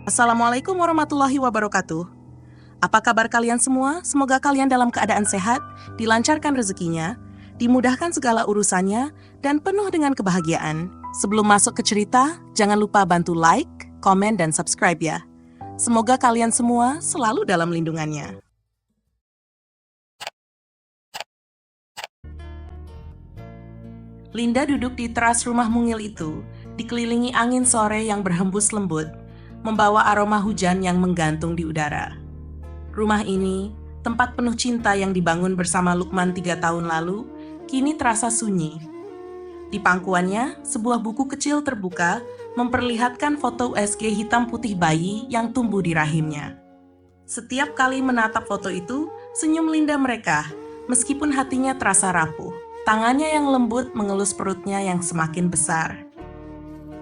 Assalamualaikum warahmatullahi wabarakatuh. Apa kabar kalian semua? Semoga kalian dalam keadaan sehat, dilancarkan rezekinya, dimudahkan segala urusannya, dan penuh dengan kebahagiaan. Sebelum masuk ke cerita, jangan lupa bantu like, komen, dan subscribe ya. Semoga kalian semua selalu dalam lindungannya. Linda duduk di teras rumah mungil itu, dikelilingi angin sore yang berhembus lembut, membawa aroma hujan yang menggantung di udara. Rumah ini, tempat penuh cinta yang dibangun bersama Lukman 3 tahun lalu, kini terasa sunyi. Di pangkuannya, sebuah buku kecil terbuka memperlihatkan foto USG hitam putih bayi yang tumbuh di rahimnya. Setiap kali menatap foto itu, senyum Linda merekah, meskipun hatinya terasa rapuh. Tangannya yang lembut mengelus perutnya yang semakin besar.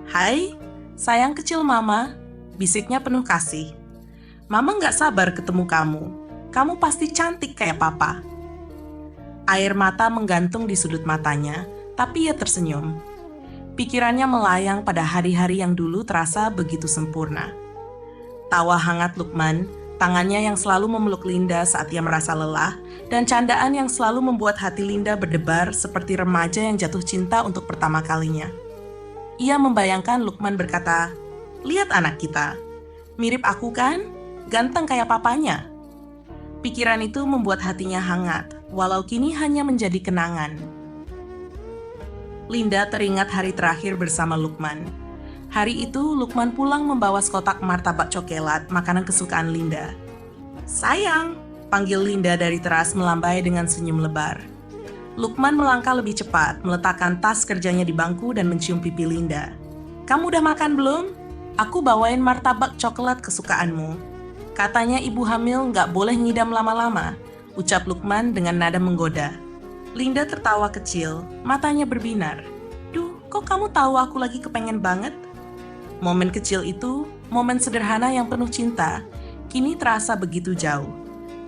"Hai, sayang kecil Mama," bisiknya penuh kasih. "Mama nggak sabar ketemu kamu. Kamu pasti cantik kayak Papa." Air mata menggantung di sudut matanya, tapi ia tersenyum. Pikirannya melayang pada hari-hari yang dulu terasa begitu sempurna. Tawa hangat Lukman, tangannya yang selalu memeluk Linda saat ia merasa lelah, dan candaan yang selalu membuat hati Linda berdebar seperti remaja yang jatuh cinta untuk pertama kalinya. Ia membayangkan Lukman berkata, "Lihat anak kita. Mirip aku kan? Ganteng kayak papanya." Pikiran itu membuat hatinya hangat, walau kini hanya menjadi kenangan. Linda teringat hari terakhir bersama Lukman. Hari itu, Lukman pulang membawa sekotak martabak coklat, makanan kesukaan Linda. "Sayang," panggil Linda dari teras melambai dengan senyum lebar. Lukman melangkah lebih cepat, meletakkan tas kerjanya di bangku dan mencium pipi Linda. "Kamu udah makan belum? Aku bawain martabak coklat kesukaanmu. Katanya ibu hamil nggak boleh ngidam lama-lama," ucap Lukman dengan nada menggoda. Linda tertawa kecil, matanya berbinar. "Duh, kok kamu tahu aku lagi kepengen banget?" Momen kecil itu, momen sederhana yang penuh cinta, kini terasa begitu jauh.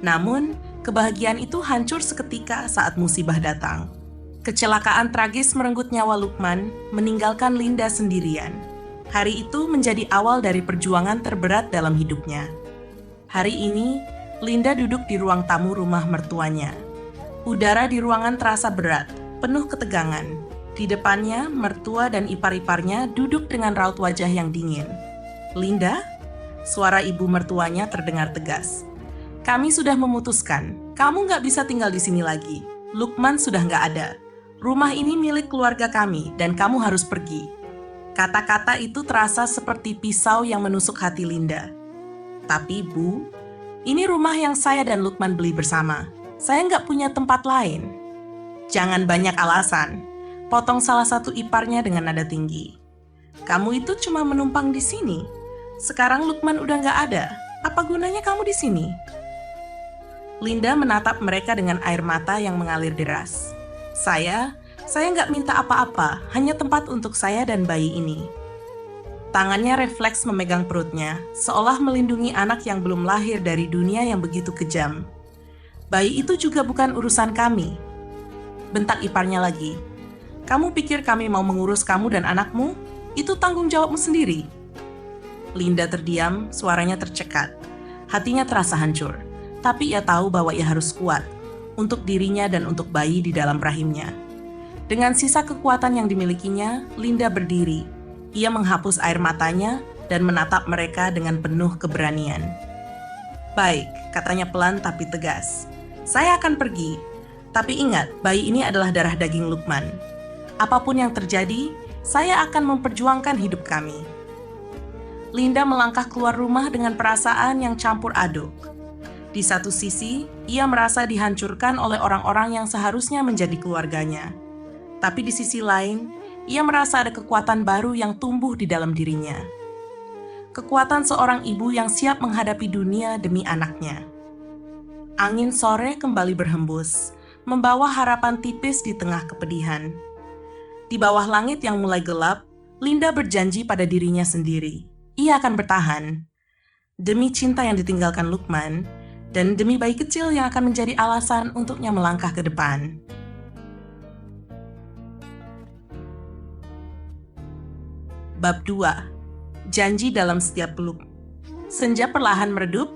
Namun, kebahagiaan itu hancur seketika saat musibah datang. Kecelakaan tragis merenggut nyawa Lukman, meninggalkan Linda sendirian. Hari itu menjadi awal dari perjuangan terberat dalam hidupnya. Hari ini, Linda duduk di ruang tamu rumah mertuanya. Udara di ruangan terasa berat, penuh ketegangan. Di depannya, mertua dan ipar-iparnya duduk dengan raut wajah yang dingin. "Linda?" Suara ibu mertuanya terdengar tegas. "Kami sudah memutuskan, kamu nggak bisa tinggal di sini lagi. Lukman sudah nggak ada. Rumah ini milik keluarga kami dan kamu harus pergi." Kata-kata itu terasa seperti pisau yang menusuk hati Linda. "Tapi Bu, ini rumah yang saya dan Lukman beli bersama. Saya nggak punya tempat lain." "Jangan banyak alasan," potong salah satu iparnya dengan nada tinggi. "Kamu itu cuma menumpang di sini. Sekarang Lukman udah nggak ada. Apa gunanya kamu di sini?" Linda menatap mereka dengan air mata yang mengalir deras. Saya nggak minta apa-apa, hanya tempat untuk saya dan bayi ini." Tangannya refleks memegang perutnya, seolah melindungi anak yang belum lahir dari dunia yang begitu kejam. "Bayi itu juga bukan urusan kami," bentak iparnya lagi. "Kamu pikir kami mau mengurus kamu dan anakmu? Itu tanggung jawabmu sendiri." Linda terdiam, suaranya tercekat. Hatinya terasa hancur, tapi ia tahu bahwa ia harus kuat untuk dirinya dan untuk bayi di dalam rahimnya. Dengan sisa kekuatan yang dimilikinya, Linda berdiri. Ia menghapus air matanya dan menatap mereka dengan penuh keberanian. "Baik," katanya pelan tapi tegas. "Saya akan pergi. Tapi ingat, bayi ini adalah darah daging Lukman. Apapun yang terjadi, saya akan memperjuangkan hidup kami." Linda melangkah keluar rumah dengan perasaan yang campur aduk. Di satu sisi, ia merasa dihancurkan oleh orang-orang yang seharusnya menjadi keluarganya. Tapi di sisi lain, ia merasa ada kekuatan baru yang tumbuh di dalam dirinya. Kekuatan seorang ibu yang siap menghadapi dunia demi anaknya. Angin sore kembali berhembus, membawa harapan tipis di tengah kepedihan. Di bawah langit yang mulai gelap, Linda berjanji pada dirinya sendiri. Ia akan bertahan. Demi cinta yang ditinggalkan Lukman, dan demi bayi kecil yang akan menjadi alasan untuknya melangkah ke depan. Bab 2. Janji dalam setiap peluk. Senja perlahan meredup,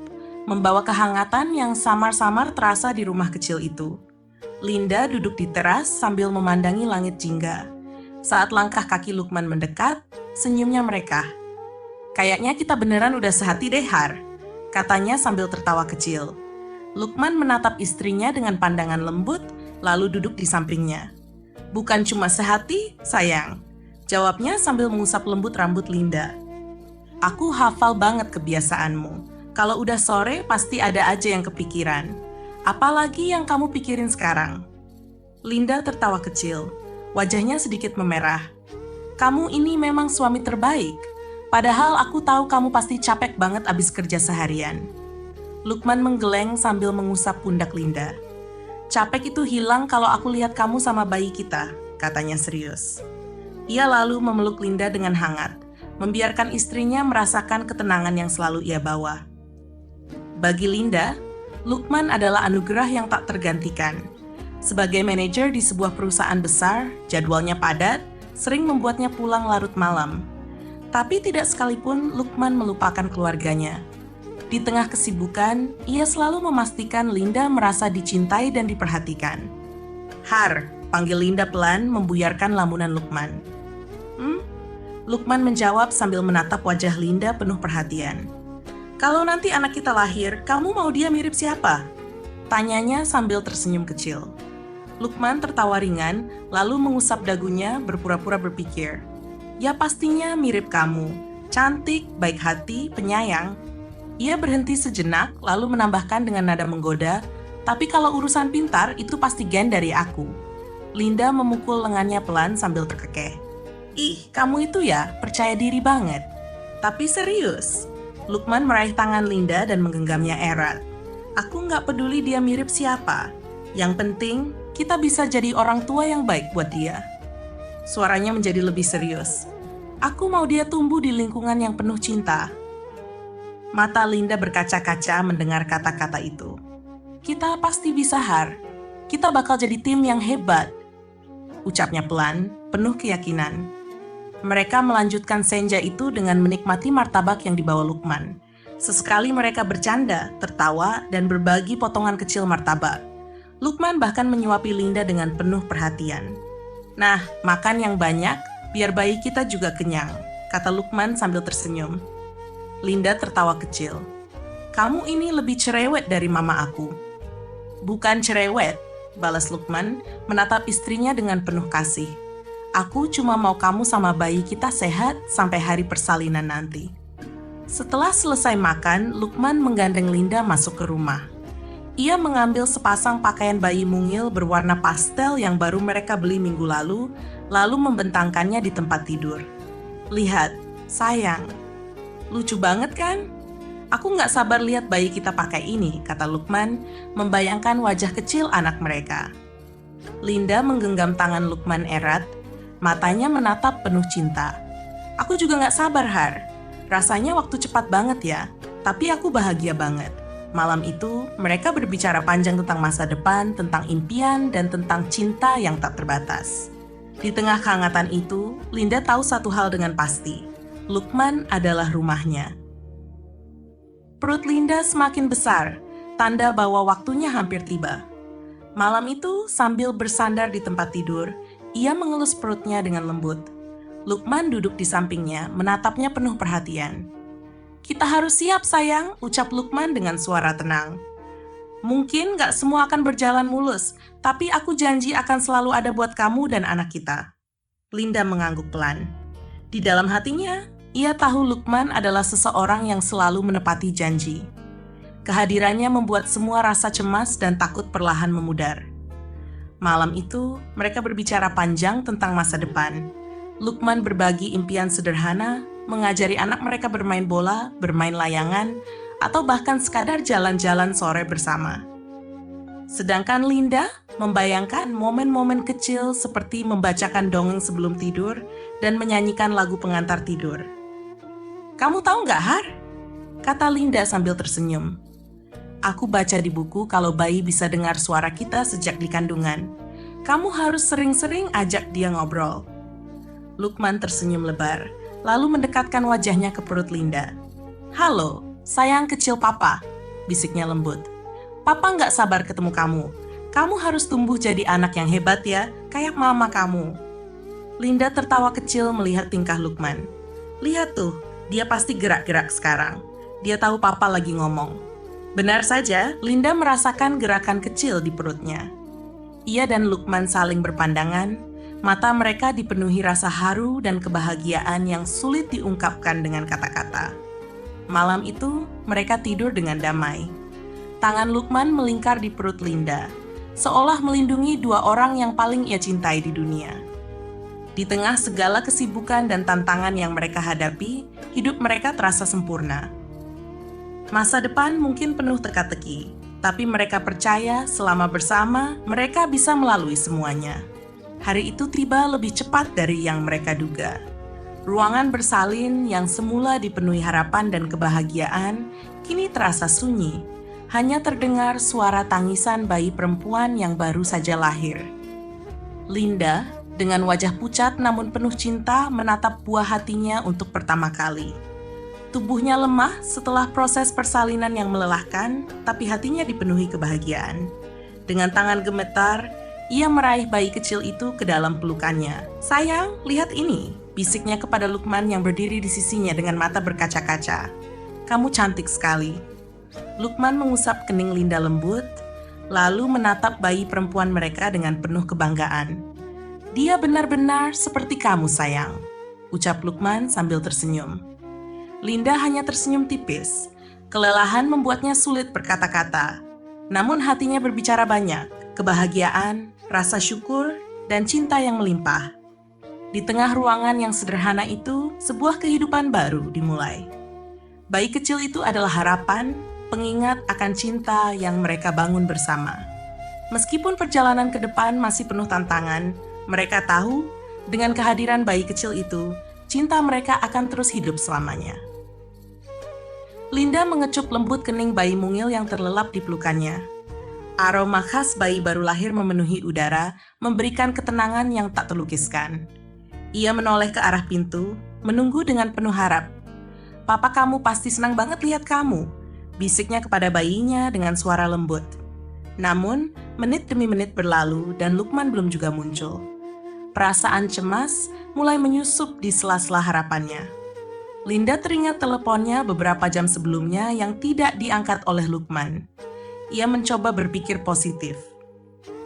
membawa kehangatan yang samar-samar terasa di rumah kecil itu. Linda duduk di teras sambil memandangi langit jingga. Saat langkah kaki Lukman mendekat, senyumnya merekah. "Kayaknya kita beneran udah sehati deh, Har," katanya sambil tertawa kecil. Lukman menatap istrinya dengan pandangan lembut, lalu duduk di sampingnya. "Bukan cuma sehati, sayang," jawabnya sambil mengusap lembut rambut Linda. "Aku hafal banget kebiasaanmu. Kalau udah sore pasti ada aja yang kepikiran. Apalagi yang kamu pikirin sekarang?" Linda tertawa kecil, wajahnya sedikit memerah. "Kamu ini memang suami terbaik. Padahal aku tahu kamu pasti capek banget abis kerja seharian." Lukman menggeleng sambil mengusap pundak Linda. "Capek itu hilang kalau aku lihat kamu sama bayi kita," katanya serius. Ia lalu memeluk Linda dengan hangat, membiarkan istrinya merasakan ketenangan yang selalu ia bawa. Bagi Linda, Lukman adalah anugerah yang tak tergantikan. Sebagai manajer di sebuah perusahaan besar, jadwalnya padat, sering membuatnya pulang larut malam. Tapi tidak sekalipun Lukman melupakan keluarganya. Di tengah kesibukan, ia selalu memastikan Linda merasa dicintai dan diperhatikan. "Har," panggil Linda pelan membuyarkan lamunan Lukman. Lukman menjawab sambil menatap wajah Linda penuh perhatian. "Kalau nanti anak kita lahir, kamu mau dia mirip siapa?" tanyanya sambil tersenyum kecil. Lukman tertawa ringan, lalu mengusap dagunya berpura-pura berpikir. "Ya pastinya mirip kamu, cantik, baik hati, penyayang." Ia berhenti sejenak, lalu menambahkan dengan nada menggoda, "Tapi kalau urusan pintar, itu pasti gen dari aku." Linda memukul lengannya pelan sambil terkekeh. "Ih, kamu itu ya, percaya diri banget." "Tapi serius." Lukman meraih tangan Linda dan menggenggamnya erat. "Aku nggak peduli dia mirip siapa. Yang penting, kita bisa jadi orang tua yang baik buat dia." Suaranya menjadi lebih serius. "Aku mau dia tumbuh di lingkungan yang penuh cinta." Mata Linda berkaca-kaca mendengar kata-kata itu. "Kita pasti bisa, Har. Kita bakal jadi tim yang hebat," ucapnya pelan, penuh keyakinan. Mereka melanjutkan senja itu dengan menikmati martabak yang dibawa Lukman. Sesekali mereka bercanda, tertawa, dan berbagi potongan kecil martabak. Lukman bahkan menyuapi Linda dengan penuh perhatian. "Nah, makan yang banyak, biar bayi kita juga kenyang," kata Lukman sambil tersenyum. Linda tertawa kecil. "Kamu ini lebih cerewet dari mama aku." "Bukan cerewet," balas Lukman, menatap istrinya dengan penuh kasih. "Aku cuma mau kamu sama bayi kita sehat sampai hari persalinan nanti." Setelah selesai makan, Lukman menggandeng Linda masuk ke rumah. Ia mengambil sepasang pakaian bayi mungil berwarna pastel yang baru mereka beli minggu lalu membentangkannya di tempat tidur. "Lihat, sayang. Lucu banget kan? Aku nggak sabar lihat bayi kita pakai ini," kata Lukman, membayangkan wajah kecil anak mereka. Linda menggenggam tangan Lukman erat, matanya menatap penuh cinta. "Aku juga nggak sabar, Har. Rasanya waktu cepat banget ya, tapi aku bahagia banget." Malam itu, mereka berbicara panjang tentang masa depan, tentang impian, dan tentang cinta yang tak terbatas. Di tengah kehangatan itu, Linda tahu satu hal dengan pasti. Lukman adalah rumahnya. Perut Linda semakin besar, tanda bahwa waktunya hampir tiba. Malam itu, sambil bersandar di tempat tidur, ia mengelus perutnya dengan lembut. Lukman duduk di sampingnya, menatapnya penuh perhatian. "Kita harus siap, sayang," ucap Lukman dengan suara tenang. "Mungkin gak semua akan berjalan mulus, tapi aku janji akan selalu ada buat kamu dan anak kita." Linda mengangguk pelan. Di dalam hatinya, ia tahu Lukman adalah seseorang yang selalu menepati janji. Kehadirannya membuat semua rasa cemas dan takut perlahan memudar. Malam itu, mereka berbicara panjang tentang masa depan. Lukman berbagi impian sederhana, mengajari anak mereka bermain bola, bermain layangan, atau bahkan sekadar jalan-jalan sore bersama. Sedangkan Linda membayangkan momen-momen kecil seperti membacakan dongeng sebelum tidur dan menyanyikan lagu pengantar tidur. "Kamu tahu nggak, Har?" kata Linda sambil tersenyum. "Aku baca di buku kalau bayi bisa dengar suara kita sejak di kandungan. Kamu harus sering-sering ajak dia ngobrol." Lukman tersenyum lebar, lalu mendekatkan wajahnya ke perut Linda. "Halo, "Sayang kecil papa," bisiknya lembut. "Papa nggak sabar ketemu kamu. Kamu harus tumbuh jadi anak yang hebat ya, kayak mama kamu." Linda tertawa kecil melihat tingkah Lukman. "Lihat tuh, dia pasti gerak-gerak sekarang. Dia tahu papa lagi ngomong." Benar saja, Linda merasakan gerakan kecil di perutnya. Ia dan Lukman saling berpandangan, mata mereka dipenuhi rasa haru dan kebahagiaan yang sulit diungkapkan dengan kata-kata. Malam itu, mereka tidur dengan damai. Tangan Lukman melingkar di perut Linda, seolah melindungi dua orang yang paling ia cintai di dunia. Di tengah segala kesibukan dan tantangan yang mereka hadapi, hidup mereka terasa sempurna. Masa depan mungkin penuh teka-teki, tapi mereka percaya selama bersama, mereka bisa melalui semuanya. Hari itu tiba lebih cepat dari yang mereka duga. Ruangan bersalin yang semula dipenuhi harapan dan kebahagiaan, kini terasa sunyi. Hanya terdengar suara tangisan bayi perempuan yang baru saja lahir. Linda, dengan wajah pucat namun penuh cinta, menatap buah hatinya untuk pertama kali. Tubuhnya lemah setelah proses persalinan yang melelahkan, tapi hatinya dipenuhi kebahagiaan. Dengan tangan gemetar, ia meraih bayi kecil itu ke dalam pelukannya. "Sayang, lihat ini," bisiknya kepada Lukman yang berdiri di sisinya dengan mata berkaca-kaca. "Kamu cantik sekali." Lukman mengusap kening Linda lembut, lalu menatap bayi perempuan mereka dengan penuh kebanggaan. "Dia benar-benar seperti kamu, sayang," ucap Lukman sambil tersenyum. Linda hanya tersenyum tipis. Kelelahan membuatnya sulit berkata-kata. Namun hatinya berbicara banyak, kebahagiaan, rasa syukur, dan cinta yang melimpah. Di tengah ruangan yang sederhana itu, sebuah kehidupan baru dimulai. Bayi kecil itu adalah harapan, pengingat akan cinta yang mereka bangun bersama. Meskipun perjalanan ke depan masih penuh tantangan, mereka tahu dengan kehadiran bayi kecil itu, cinta mereka akan terus hidup selamanya. Linda mengecup lembut kening bayi mungil yang terlelap di pelukannya. Aroma khas bayi baru lahir memenuhi udara, memberikan ketenangan yang tak terlukiskan. Ia menoleh ke arah pintu, menunggu dengan penuh harap. "Papa kamu pasti senang banget lihat kamu," bisiknya kepada bayinya dengan suara lembut. Namun, menit demi menit berlalu dan Lukman belum juga muncul. Perasaan cemas mulai menyusup di sela-sela harapannya. Linda teringat teleponnya beberapa jam sebelumnya yang tidak diangkat oleh Lukman. Ia mencoba berpikir positif.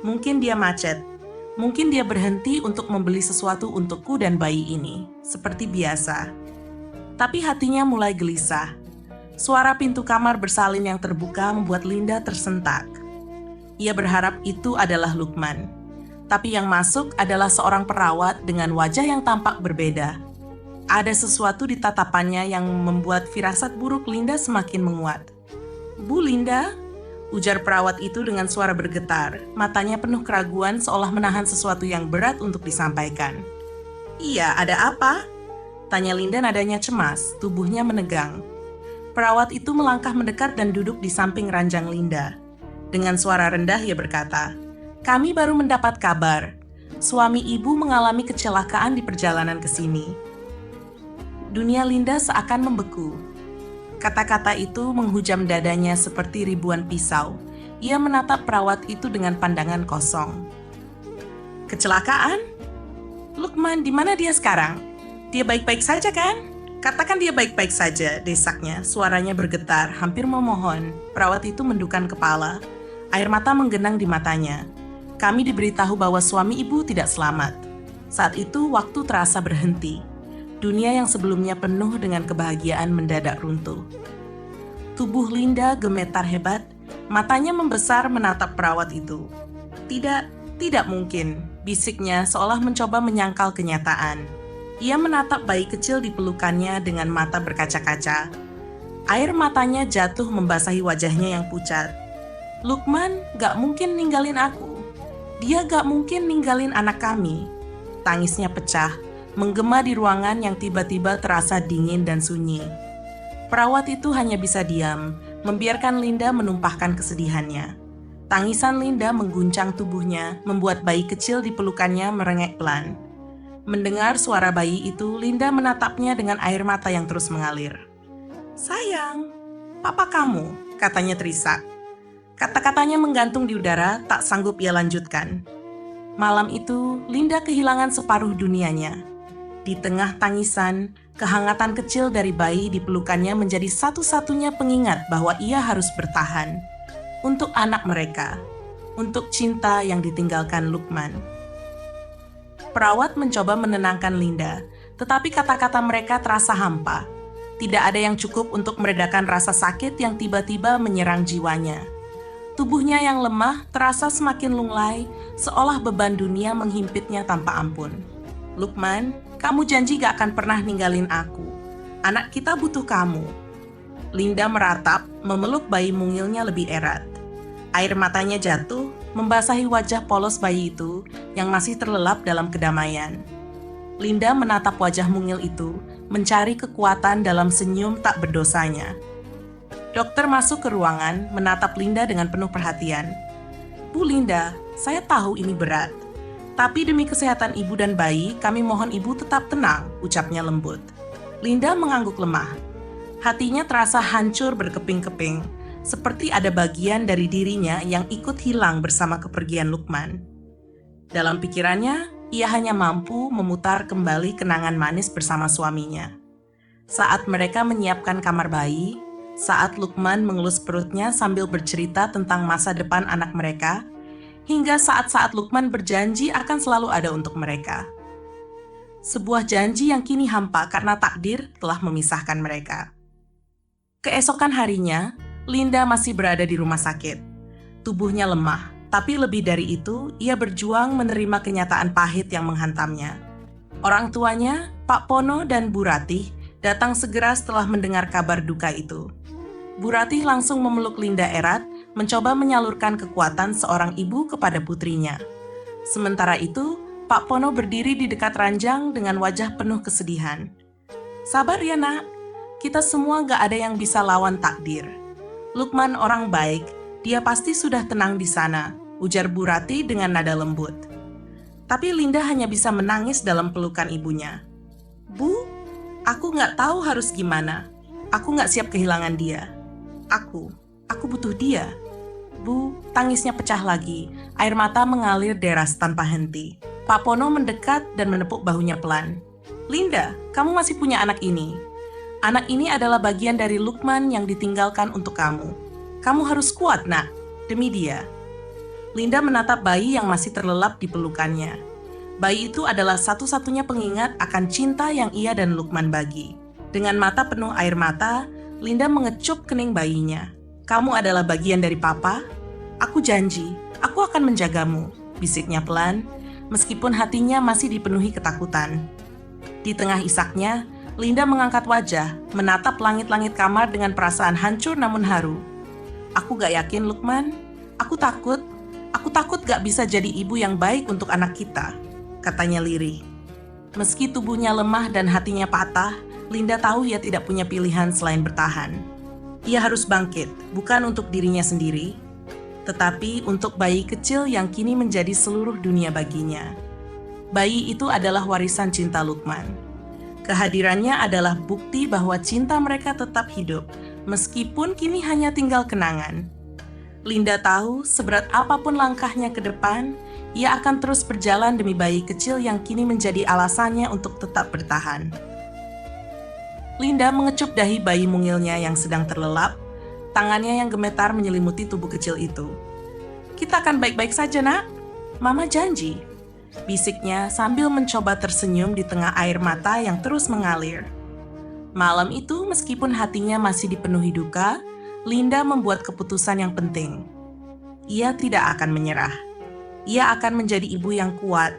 Mungkin dia macet. Mungkin dia berhenti untuk membeli sesuatu untukku dan bayi ini, seperti biasa. Tapi hatinya mulai gelisah. Suara pintu kamar bersalin yang terbuka membuat Linda tersentak. Ia berharap itu adalah Lukman. Tapi yang masuk adalah seorang perawat dengan wajah yang tampak berbeda. Ada sesuatu di tatapannya yang membuat firasat buruk Linda semakin menguat. "Bu Linda," ujar perawat itu dengan suara bergetar, matanya penuh keraguan seolah menahan sesuatu yang berat untuk disampaikan. "Iya, ada apa?" tanya Linda nadanya cemas, tubuhnya menegang. Perawat itu melangkah mendekat dan duduk di samping ranjang Linda. Dengan suara rendah ia berkata, "Kami baru mendapat kabar. Suami ibu mengalami kecelakaan di perjalanan ke sini." Dunia Linda seakan membeku. Kata-kata itu menghujam dadanya seperti ribuan pisau. Ia menatap perawat itu dengan pandangan kosong. "Kecelakaan? Lukman, di mana dia sekarang? Dia baik-baik saja kan? Katakan dia baik-baik saja," desaknya. Suaranya bergetar, hampir memohon. Perawat itu menundukkan kepala. Air mata menggenang di matanya. "Kami diberitahu bahwa suami ibu tidak selamat." Saat itu waktu terasa berhenti. Dunia yang sebelumnya penuh dengan kebahagiaan mendadak runtuh. Tubuh Linda gemetar hebat, matanya membesar menatap perawat itu. Tidak mungkin," bisiknya seolah mencoba menyangkal kenyataan. Ia menatap bayi kecil di pelukannya dengan mata berkaca-kaca. Air matanya jatuh membasahi wajahnya yang pucat. "Lukman gak mungkin ninggalin aku. Dia gak mungkin ninggalin anak kami." Tangisnya pecah, menggema di ruangan yang tiba-tiba terasa dingin dan sunyi. Perawat itu hanya bisa diam, membiarkan Linda menumpahkan kesedihannya. Tangisan Linda mengguncang tubuhnya, membuat bayi kecil di pelukannya merengek pelan. Mendengar suara bayi itu, Linda menatapnya dengan air mata yang terus mengalir. "Sayang," "Papa kamu," katanya terisak. Kata-katanya menggantung di udara, tak sanggup ia lanjutkan. Malam itu, Linda kehilangan separuh dunianya. Di tengah tangisan, kehangatan kecil dari bayi di pelukannya menjadi satu-satunya pengingat bahwa ia harus bertahan. Untuk anak mereka, untuk cinta yang ditinggalkan Lukman. Perawat mencoba menenangkan Linda, tetapi kata-kata mereka terasa hampa. Tidak ada yang cukup untuk meredakan rasa sakit yang tiba-tiba menyerang jiwanya. Tubuhnya yang lemah terasa semakin lunglai, seolah beban dunia menghimpitnya tanpa ampun. "Lukman, kamu janji gak akan pernah ninggalin aku. Anak kita butuh kamu." Linda meratap, memeluk bayi mungilnya lebih erat. Air matanya jatuh, membasahi wajah polos bayi itu yang masih terlelap dalam kedamaian. Linda menatap wajah mungil itu, mencari kekuatan dalam senyum tak berdosanya. Dokter masuk ke ruangan, menatap Linda dengan penuh perhatian. "Bu Linda, saya tahu ini berat. Tapi demi kesehatan ibu dan bayi, kami mohon ibu tetap tenang," ucapnya lembut. Linda mengangguk lemah. Hatinya terasa hancur berkeping-keping, seperti ada bagian dari dirinya yang ikut hilang bersama kepergian Lukman. Dalam pikirannya, ia hanya mampu memutar kembali kenangan manis bersama suaminya. Saat mereka menyiapkan kamar bayi, saat Lukman mengelus perutnya sambil bercerita tentang masa depan anak mereka, hingga saat-saat Lukman berjanji akan selalu ada untuk mereka. Sebuah janji yang kini hampa karena takdir telah memisahkan mereka. Keesokan harinya, Linda masih berada di rumah sakit. Tubuhnya lemah, tapi lebih dari itu, ia berjuang menerima kenyataan pahit yang menghantamnya. Orang tuanya, Pak Pono dan Bu Ratih, datang segera setelah mendengar kabar duka itu. Bu Ratih langsung memeluk Linda erat, mencoba menyalurkan kekuatan seorang ibu kepada putrinya. Sementara itu, Pak Pono berdiri di dekat ranjang dengan wajah penuh kesedihan. "Sabar ya nak, kita semua gak ada yang bisa lawan takdir. Lukman orang baik, dia pasti sudah tenang di sana," ujar Bu Ratih dengan nada lembut. Tapi Linda hanya bisa menangis dalam pelukan ibunya. "Bu, aku gak tahu harus gimana. Aku gak siap kehilangan dia. Aku butuh dia." Bu, tangisnya pecah lagi. Air mata mengalir deras tanpa henti. Pak Pono mendekat dan menepuk bahunya pelan. "Linda, kamu masih punya anak ini. Anak ini adalah bagian dari Lukman yang ditinggalkan untuk kamu. Kamu harus kuat, nak, demi dia." Linda menatap bayi yang masih terlelap di pelukannya. Bayi itu adalah satu-satunya pengingat akan cinta yang ia dan Lukman bagi. Dengan mata penuh air mata, Linda mengecup kening bayinya. "Kamu adalah bagian dari Papa. Aku janji, aku akan menjagamu," bisiknya pelan, meskipun hatinya masih dipenuhi ketakutan. Di tengah isaknya, Linda mengangkat wajah, menatap langit-langit kamar dengan perasaan hancur namun haru. "Aku gak yakin, Lukman. Aku takut gak bisa jadi ibu yang baik untuk anak kita," katanya lirih. Meski tubuhnya lemah dan hatinya patah, Linda tahu ia tidak punya pilihan selain bertahan. Ia harus bangkit, bukan untuk dirinya sendiri, tetapi untuk bayi kecil yang kini menjadi seluruh dunia baginya. Bayi itu adalah warisan cinta Lukman. Kehadirannya adalah bukti bahwa cinta mereka tetap hidup, meskipun kini hanya tinggal kenangan. Linda tahu seberat apapun langkahnya ke depan, ia akan terus berjalan demi bayi kecil yang kini menjadi alasannya untuk tetap bertahan. Linda mengecup dahi bayi mungilnya yang sedang terlelap, tangannya yang gemetar menyelimuti tubuh kecil itu. "Kita akan baik-baik saja, nak. Mama janji," bisiknya sambil mencoba tersenyum di tengah air mata yang terus mengalir. Malam itu, meskipun hatinya masih dipenuhi duka, Linda membuat keputusan yang penting. Ia tidak akan menyerah. Ia akan menjadi ibu yang kuat,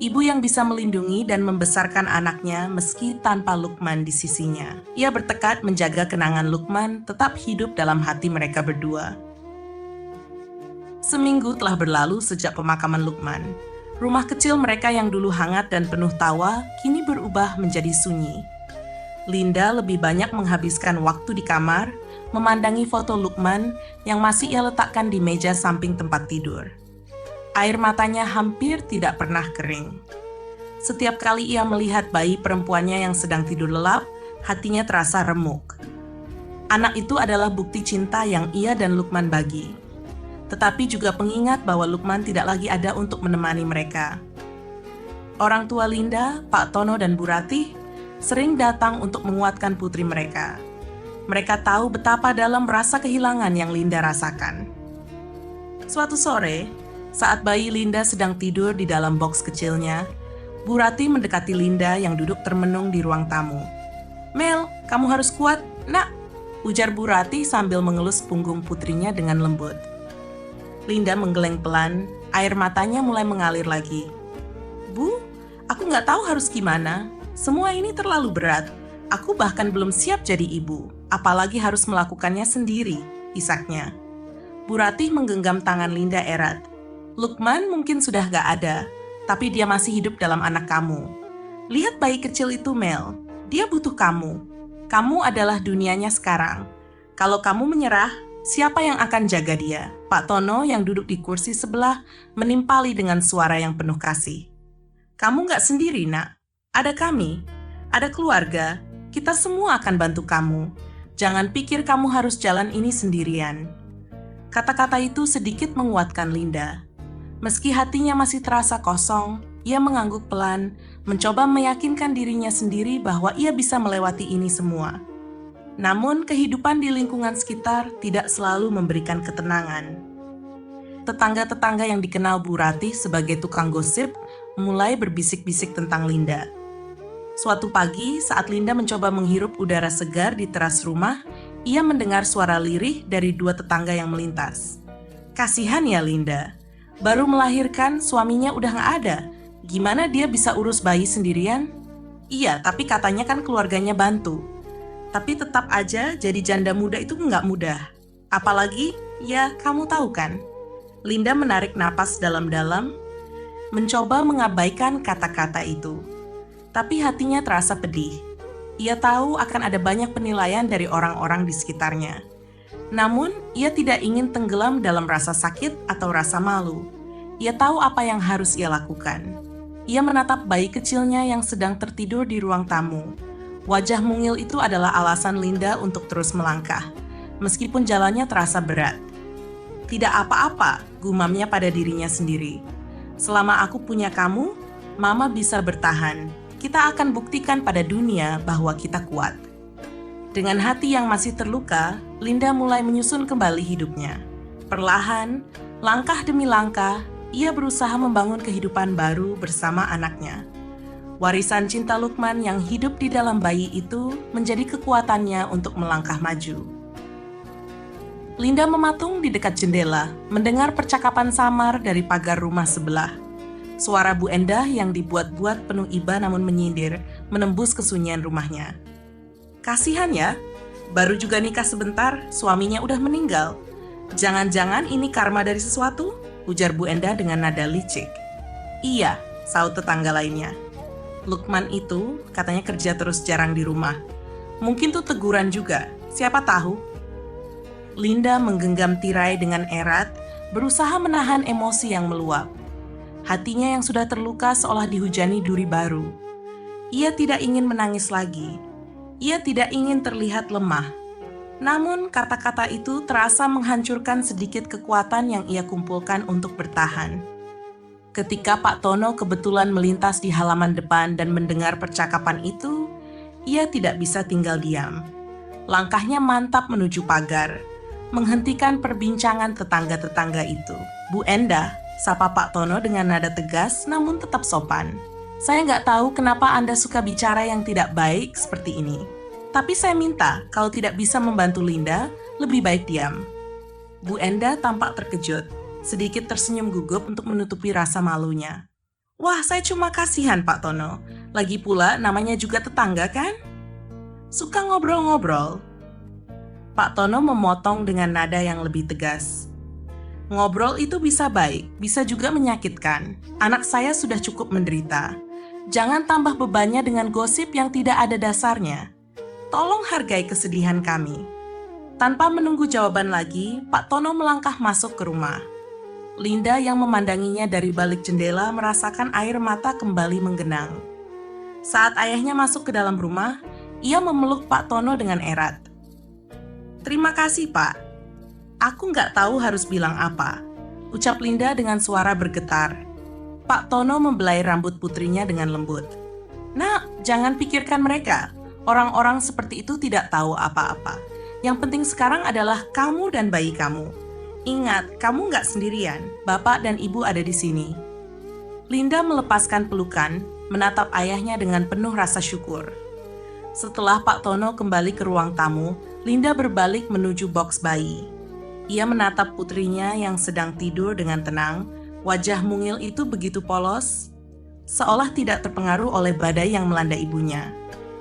ibu yang bisa melindungi dan membesarkan anaknya meski tanpa Lukman di sisinya. Ia bertekad menjaga kenangan Lukman tetap hidup dalam hati mereka berdua. Seminggu telah berlalu sejak pemakaman Lukman. Rumah kecil mereka yang dulu hangat dan penuh tawa, kini berubah menjadi sunyi. Linda lebih banyak menghabiskan waktu di kamar, memandangi foto Lukman yang masih ia letakkan di meja samping tempat tidur. Air matanya hampir tidak pernah kering. Setiap kali ia melihat bayi perempuannya yang sedang tidur lelap, hatinya terasa remuk. Anak itu adalah bukti cinta yang ia dan Lukman bagi. Tetapi juga pengingat bahwa Lukman tidak lagi ada untuk menemani mereka. Orang tua Linda, Pak Tono dan Bu Ratih, sering datang untuk menguatkan putri mereka. Mereka tahu betapa dalam rasa kehilangan yang Linda rasakan. Suatu sore, saat bayi Linda sedang tidur di dalam boks kecilnya, Bu Ratih mendekati Linda yang duduk termenung di ruang tamu. "Mel, kamu harus kuat, nak," ujar Bu Ratih sambil mengelus punggung putrinya dengan lembut. Linda menggeleng pelan, air matanya mulai mengalir lagi. "Bu, aku nggak tahu harus gimana. Semua ini terlalu berat. Aku bahkan belum siap jadi ibu, apalagi harus melakukannya sendiri," isaknya. Bu Ratih menggenggam tangan Linda erat. "Lukman mungkin sudah gak ada, tapi dia masih hidup dalam anak kamu. Lihat bayi kecil itu, Mel. Dia butuh kamu. Kamu adalah dunianya sekarang. Kalau kamu menyerah, siapa yang akan jaga dia?" Pak Tono yang duduk di kursi sebelah menimpali dengan suara yang penuh kasih. "Kamu gak sendiri, nak. Ada kami. Ada keluarga. Kita semua akan bantu kamu. Jangan pikir kamu harus jalan ini sendirian." Kata-kata itu sedikit menguatkan Linda. Meski hatinya masih terasa kosong, ia mengangguk pelan, mencoba meyakinkan dirinya sendiri bahwa ia bisa melewati ini semua. Namun, kehidupan di lingkungan sekitar tidak selalu memberikan ketenangan. Tetangga-tetangga yang dikenal Bu Ratih sebagai tukang gosip mulai berbisik-bisik tentang Linda. Suatu pagi, saat Linda mencoba menghirup udara segar di teras rumah, ia mendengar suara lirih dari dua tetangga yang melintas. "Kasihan ya Linda, baru melahirkan suaminya udah gak ada. Gimana dia bisa urus bayi sendirian?" "Iya, tapi katanya kan keluarganya bantu. Tapi tetap aja jadi janda muda itu nggak mudah. Apalagi, ya kamu tahu kan." Linda menarik napas dalam-dalam, mencoba mengabaikan kata-kata itu. Tapi hatinya terasa pedih. Ia tahu akan ada banyak penilaian dari orang-orang di sekitarnya. Namun, ia tidak ingin tenggelam dalam rasa sakit atau rasa malu. Ia tahu apa yang harus ia lakukan. Ia menatap bayi kecilnya yang sedang tertidur di ruang tamu. Wajah mungil itu adalah alasan Linda untuk terus melangkah, meskipun jalannya terasa berat. "Tidak apa-apa," gumamnya pada dirinya sendiri. "Selama aku punya kamu, Mama bisa bertahan. Kita akan buktikan pada dunia bahwa kita kuat." Dengan hati yang masih terluka, Linda mulai menyusun kembali hidupnya. Perlahan, langkah demi langkah, ia berusaha membangun kehidupan baru bersama anaknya. Warisan cinta Lukman yang hidup di dalam bayi itu menjadi kekuatannya untuk melangkah maju. Linda mematung di dekat jendela, mendengar percakapan samar dari pagar rumah sebelah. Suara Bu Endah yang dibuat-buat penuh iba namun menyindir, menembus kesunyian rumahnya. "Kasihan ya, baru juga nikah sebentar, suaminya udah meninggal. Jangan-jangan ini karma dari sesuatu?" ujar Bu Endah dengan nada licik. "Iya," saut tetangga lainnya. "Lukman itu katanya kerja terus jarang di rumah. Mungkin tuh teguran juga, siapa tahu." Linda menggenggam tirai dengan erat, berusaha menahan emosi yang meluap. Hatinya yang sudah terluka seolah dihujani duri baru. Ia tidak ingin menangis lagi. Ia tidak ingin terlihat lemah. Namun kata-kata itu terasa menghancurkan sedikit kekuatan yang ia kumpulkan untuk bertahan. Ketika Pak Tono kebetulan melintas di halaman depan dan mendengar percakapan itu, ia tidak bisa tinggal diam. Langkahnya mantap menuju pagar, menghentikan perbincangan tetangga-tetangga itu. "Bu Endah," sapa Pak Tono dengan nada tegas namun tetap sopan. "Saya nggak tahu kenapa Anda suka bicara yang tidak baik seperti ini. Tapi saya minta kalau tidak bisa membantu Linda, lebih baik diam." Bu Endah tampak terkejut, sedikit tersenyum gugup untuk menutupi rasa malunya. "Wah, saya cuma kasihan Pak Tono. Lagi pula namanya juga tetangga kan? Suka ngobrol-ngobrol." Pak Tono memotong dengan nada yang lebih tegas. "Ngobrol itu bisa baik, bisa juga menyakitkan. Anak saya sudah cukup menderita. Jangan tambah bebannya dengan gosip yang tidak ada dasarnya. Tolong hargai kesedihan kami." Tanpa menunggu jawaban lagi, Pak Tono melangkah masuk ke rumah. Linda yang memandanginya dari balik jendela merasakan air mata kembali menggenang. Saat ayahnya masuk ke dalam rumah, ia memeluk Pak Tono dengan erat. Terima kasih, Pak. Aku nggak tahu harus bilang apa, ucap Linda dengan suara bergetar. Pak Tono membelai rambut putrinya dengan lembut. Nak, jangan pikirkan mereka. Orang-orang seperti itu tidak tahu apa-apa. Yang penting sekarang adalah kamu dan bayi kamu. Ingat, kamu nggak sendirian. Bapak dan ibu ada di sini. Linda melepaskan pelukan, menatap ayahnya dengan penuh rasa syukur. Setelah Pak Tono kembali ke ruang tamu, Linda berbalik menuju boks bayi. Ia menatap putrinya yang sedang tidur dengan tenang. Wajah mungil itu begitu polos, seolah tidak terpengaruh oleh badai yang melanda ibunya.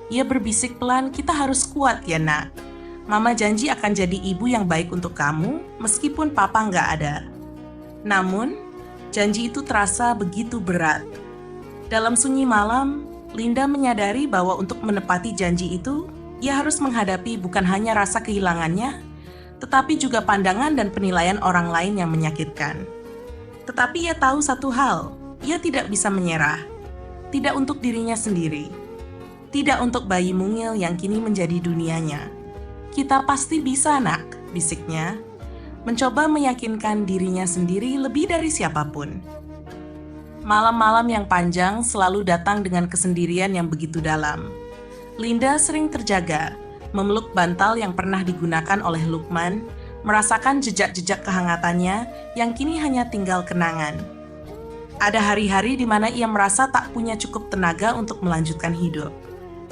Ia berbisik pelan, "Kita harus kuat ya, Nak. Mama janji akan jadi ibu yang baik untuk kamu, meskipun papa nggak ada." Namun, janji itu terasa begitu berat. Dalam sunyi malam, Linda menyadari bahwa untuk menepati janji itu, ia harus menghadapi bukan hanya rasa kehilangannya, tetapi juga pandangan dan penilaian orang lain yang menyakitkan. Tetapi ia tahu satu hal, ia tidak bisa menyerah. Tidak untuk dirinya sendiri. Tidak untuk bayi mungil yang kini menjadi dunianya. "Kita pasti bisa, Nak," bisiknya, mencoba meyakinkan dirinya sendiri lebih dari siapapun. Malam-malam yang panjang selalu datang dengan kesendirian yang begitu dalam. Linda sering terjaga, memeluk bantal yang pernah digunakan oleh Lukman, merasakan jejak-jejak kehangatannya yang kini hanya tinggal kenangan. Ada hari-hari di mana ia merasa tak punya cukup tenaga untuk melanjutkan hidup.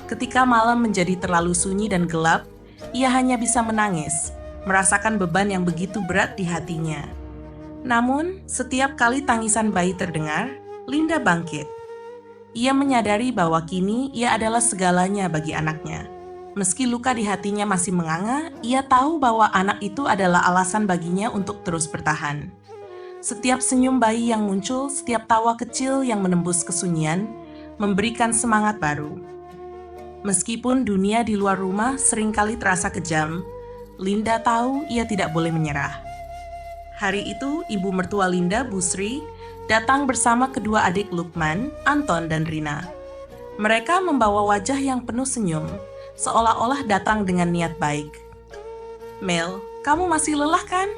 Ketika malam menjadi terlalu sunyi dan gelap, ia hanya bisa menangis, merasakan beban yang begitu berat di hatinya. Namun, setiap kali tangisan bayi terdengar, Linda bangkit. Ia menyadari bahwa kini ia adalah segalanya bagi anaknya. Meski luka di hatinya masih menganga, ia tahu bahwa anak itu adalah alasan baginya untuk terus bertahan. Setiap senyum bayi yang muncul, setiap tawa kecil yang menembus kesunyian, memberikan semangat baru. Meskipun dunia di luar rumah seringkali terasa kejam, Linda tahu ia tidak boleh menyerah. Hari itu, ibu mertua Linda, Bu Sri, datang bersama kedua adik Lukman, Anton, dan Rina. Mereka membawa wajah yang penuh senyum, seolah-olah datang dengan niat baik. "Mel, kamu masih lelah kan?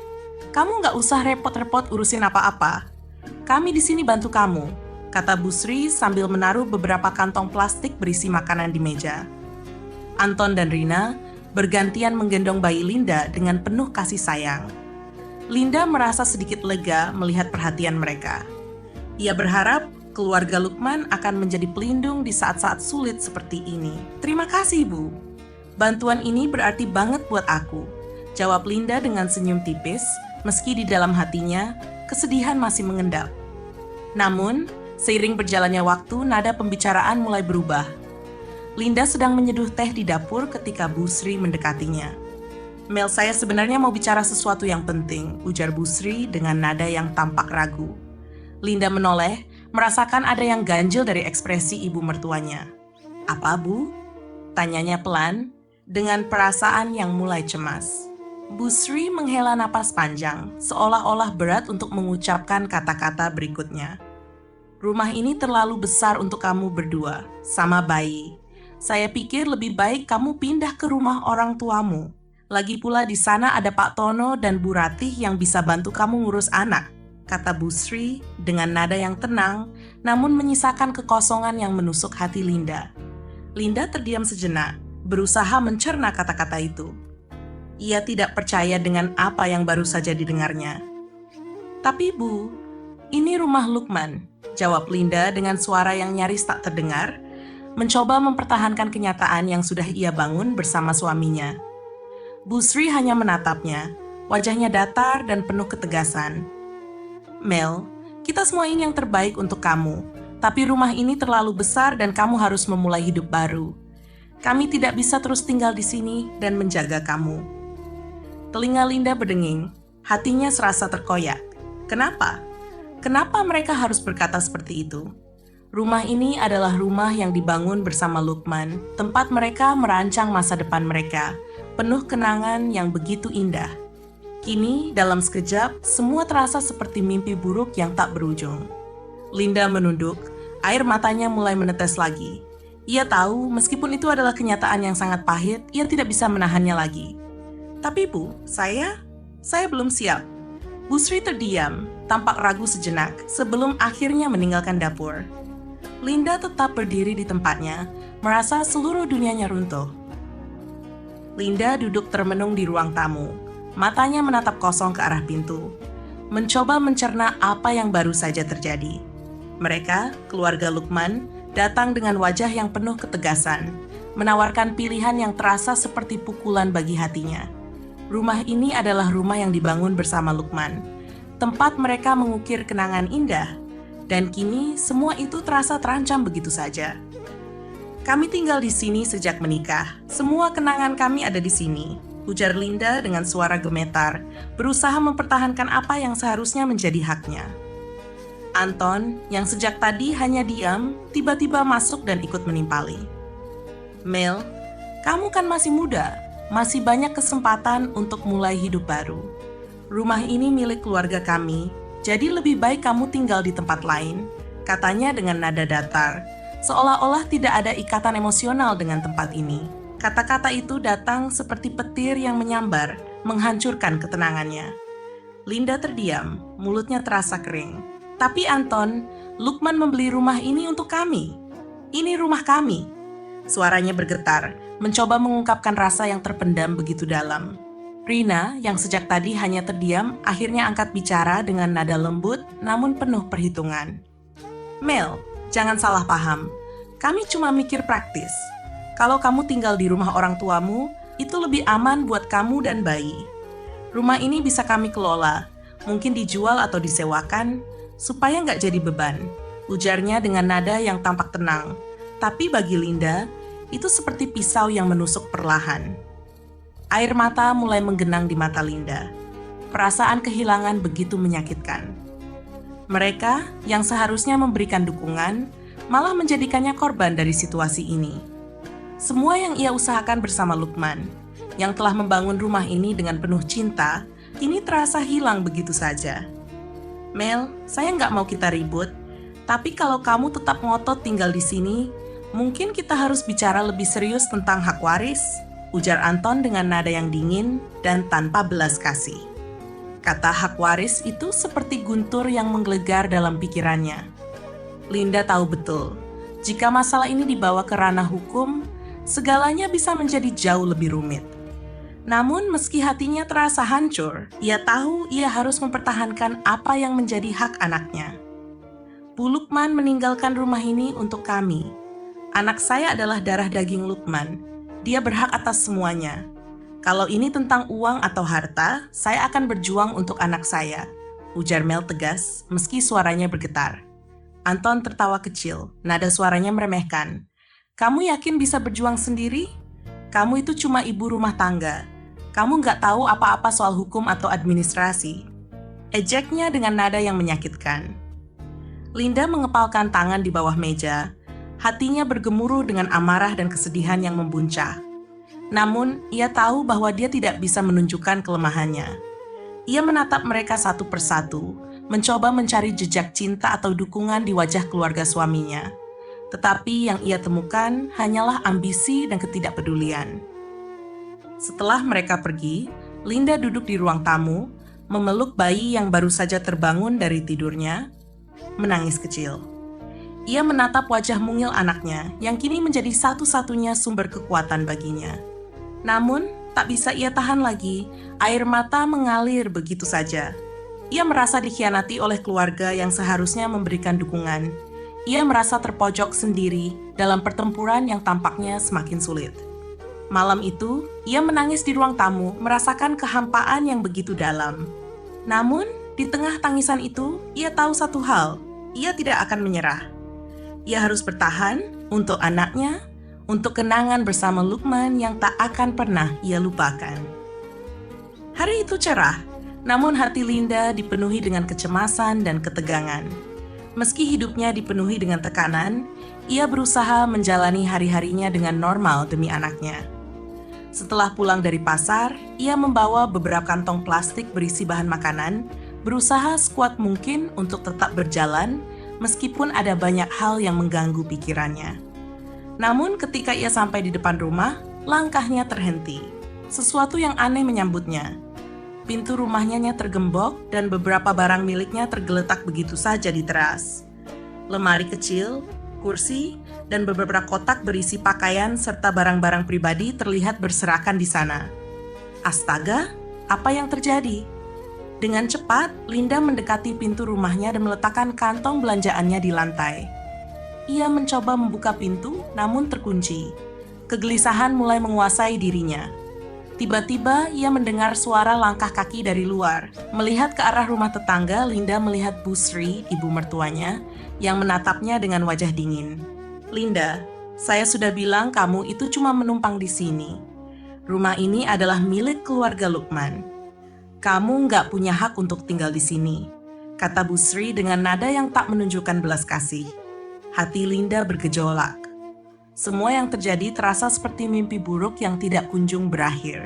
Kamu nggak usah repot-repot urusin apa-apa. Kami di sini bantu kamu," kata Bu Sri sambil menaruh beberapa kantong plastik berisi makanan di meja. Anton dan Rina bergantian menggendong bayi Linda dengan penuh kasih sayang. Linda merasa sedikit lega melihat perhatian mereka. Ia berharap keluarga Lukman akan menjadi pelindung di saat-saat sulit seperti ini. "Terima kasih, Bu. Bantuan ini berarti banget buat aku," jawab Linda dengan senyum tipis, meski di dalam hatinya kesedihan masih mengendap. Namun, seiring berjalannya waktu, nada pembicaraan mulai berubah. Linda sedang menyeduh teh di dapur ketika Bu Sri mendekatinya. "Mel, saya sebenarnya mau bicara sesuatu yang penting," ujar Bu Sri dengan nada yang tampak ragu. Linda menoleh, merasakan ada yang ganjil dari ekspresi ibu mertuanya. "Apa, Bu?" tanyanya pelan, dengan perasaan yang mulai cemas. Bu Sri menghela napas panjang, seolah-olah berat untuk mengucapkan kata-kata berikutnya. "Rumah ini terlalu besar untuk kamu berdua, sama bayi. Saya pikir lebih baik kamu pindah ke rumah orang tuamu. Lagi pula di sana ada Pak Tono dan Bu Ratih yang bisa bantu kamu ngurus anak," kata Bu Sri dengan nada yang tenang, namun menyisakan kekosongan yang menusuk hati Linda. Linda terdiam sejenak, berusaha mencerna kata-kata itu. Ia tidak percaya dengan apa yang baru saja didengarnya. "Tapi Bu, ini rumah Lukman," jawab Linda dengan suara yang nyaris tak terdengar, mencoba mempertahankan kenyataan yang sudah ia bangun bersama suaminya. Bu Sri hanya menatapnya, wajahnya datar dan penuh ketegasan. "Mel, kita semua ingin yang terbaik untuk kamu, tapi rumah ini terlalu besar dan kamu harus memulai hidup baru. Kami tidak bisa terus tinggal di sini dan menjaga kamu." Telinga Linda berdenging, hatinya serasa terkoyak. Kenapa? Kenapa mereka harus berkata seperti itu? Rumah ini adalah rumah yang dibangun bersama Lukman, tempat mereka merancang masa depan mereka, penuh kenangan yang begitu indah. Kini, dalam sekejap, semua terasa seperti mimpi buruk yang tak berujung. Linda menunduk, air matanya mulai menetes lagi. Ia tahu, meskipun itu adalah kenyataan yang sangat pahit, ia tidak bisa menahannya lagi. Tapi Bu, saya belum siap. Bu Sri terdiam, tampak ragu sejenak sebelum akhirnya meninggalkan dapur. Linda tetap berdiri di tempatnya, merasa seluruh dunianya runtuh. Linda duduk termenung di ruang tamu, matanya menatap kosong ke arah pintu, mencoba mencerna apa yang baru saja terjadi. Mereka, keluarga Lukman, datang dengan wajah yang penuh ketegasan, menawarkan pilihan yang terasa seperti pukulan bagi hatinya. Rumah ini adalah rumah yang dibangun bersama Lukman, tempat mereka mengukir kenangan indah, dan kini semua itu terasa terancam begitu saja. Kami tinggal di sini sejak menikah, semua kenangan kami ada di sini, ujar Linda dengan suara gemetar, berusaha mempertahankan apa yang seharusnya menjadi haknya. Anton, yang sejak tadi hanya diam, tiba-tiba masuk dan ikut menimpali. Mel, kamu kan masih muda, masih banyak kesempatan untuk mulai hidup baru. Rumah ini milik keluarga kami, jadi lebih baik kamu tinggal di tempat lain, katanya dengan nada datar, seolah-olah tidak ada ikatan emosional dengan tempat ini. Kata-kata itu datang seperti petir yang menyambar, menghancurkan ketenangannya. Linda terdiam, mulutnya terasa kering. Tapi Anton, Lukman membeli rumah ini untuk kami. Ini rumah kami. Suaranya bergetar, mencoba mengungkapkan rasa yang terpendam begitu dalam. Rina, yang sejak tadi hanya terdiam, akhirnya angkat bicara dengan nada lembut namun penuh perhitungan. Mel, jangan salah paham. Kami cuma mikir praktis. Kalau kamu tinggal di rumah orang tuamu, itu lebih aman buat kamu dan bayi. Rumah ini bisa kami kelola, mungkin dijual atau disewakan, supaya nggak jadi beban, ujarnya dengan nada yang tampak tenang. Tapi bagi Linda, itu seperti pisau yang menusuk perlahan. Air mata mulai menggenang di mata Linda. Perasaan kehilangan begitu menyakitkan. Mereka yang seharusnya memberikan dukungan, malah menjadikannya korban dari situasi ini. Semua yang ia usahakan bersama Lukman, yang telah membangun rumah ini dengan penuh cinta, ini terasa hilang begitu saja. Mel, saya nggak mau kita ribut, tapi kalau kamu tetap ngotot tinggal di sini, mungkin kita harus bicara lebih serius tentang hak waris, ujar Anton dengan nada yang dingin dan tanpa belas kasih. Kata hak waris itu seperti guntur yang menggelegar dalam pikirannya. Linda tahu betul, jika masalah ini dibawa ke ranah hukum, segalanya bisa menjadi jauh lebih rumit. Namun meski hatinya terasa hancur, ia tahu ia harus mempertahankan apa yang menjadi hak anaknya. Bu Lukman meninggalkan rumah ini untuk kami. Anak saya adalah darah daging Lukman. Dia berhak atas semuanya. Kalau ini tentang uang atau harta, saya akan berjuang untuk anak saya, ujar Mel tegas meski suaranya bergetar. Anton tertawa kecil, nada suaranya meremehkan. Kamu yakin bisa berjuang sendiri? Kamu itu cuma ibu rumah tangga. Kamu nggak tahu apa-apa soal hukum atau administrasi. Ejeknya dengan nada yang menyakitkan. Linda mengepalkan tangan di bawah meja. Hatinya bergemuruh dengan amarah dan kesedihan yang membuncah. Namun, ia tahu bahwa dia tidak bisa menunjukkan kelemahannya. Ia menatap mereka satu persatu, mencoba mencari jejak cinta atau dukungan di wajah keluarga suaminya. Tetapi yang ia temukan hanyalah ambisi dan ketidakpedulian. Setelah mereka pergi, Linda duduk di ruang tamu, memeluk bayi yang baru saja terbangun dari tidurnya, menangis kecil. Ia menatap wajah mungil anaknya yang kini menjadi satu-satunya sumber kekuatan baginya. Namun, tak bisa ia tahan lagi, air mata mengalir begitu saja. Ia merasa dikhianati oleh keluarga yang seharusnya memberikan dukungan. Ia merasa terpojok sendiri dalam pertempuran yang tampaknya semakin sulit. Malam itu, ia menangis di ruang tamu, merasakan kehampaan yang begitu dalam. Namun, di tengah tangisan itu, ia tahu satu hal, ia tidak akan menyerah. Ia harus bertahan untuk anaknya, untuk kenangan bersama Lukman yang tak akan pernah ia lupakan. Hari itu cerah, namun hati Linda dipenuhi dengan kecemasan dan ketegangan. Meski hidupnya dipenuhi dengan tekanan, ia berusaha menjalani hari-harinya dengan normal demi anaknya. Setelah pulang dari pasar, ia membawa beberapa kantong plastik berisi bahan makanan, berusaha sekuat mungkin untuk tetap berjalan, meskipun ada banyak hal yang mengganggu pikirannya. Namun ketika ia sampai di depan rumah, langkahnya terhenti. sesuatu yang aneh menyambutnya. Pintu rumahnya tergembok dan beberapa barang miliknya tergeletak begitu saja di teras. Lemari kecil, kursi, dan beberapa kotak berisi pakaian serta barang-barang pribadi terlihat berserakan di sana. Astaga, apa yang terjadi? Dengan cepat, Linda mendekati pintu rumahnya dan meletakkan kantong belanjaannya di lantai. Ia mencoba membuka pintu, namun terkunci. Kegelisahan mulai menguasai dirinya. Tiba-tiba, ia mendengar suara langkah kaki dari luar. Melihat ke arah rumah tetangga, Linda melihat Bu Sri, ibu mertuanya, yang menatapnya dengan wajah dingin. "Linda, saya sudah bilang kamu itu cuma menumpang di sini. Rumah ini adalah milik keluarga Lukman. Kamu nggak punya hak untuk tinggal di sini," kata Bu Sri dengan nada yang tak menunjukkan belas kasih. Hati Linda bergejolak. Semua yang terjadi terasa seperti mimpi buruk yang tidak kunjung berakhir.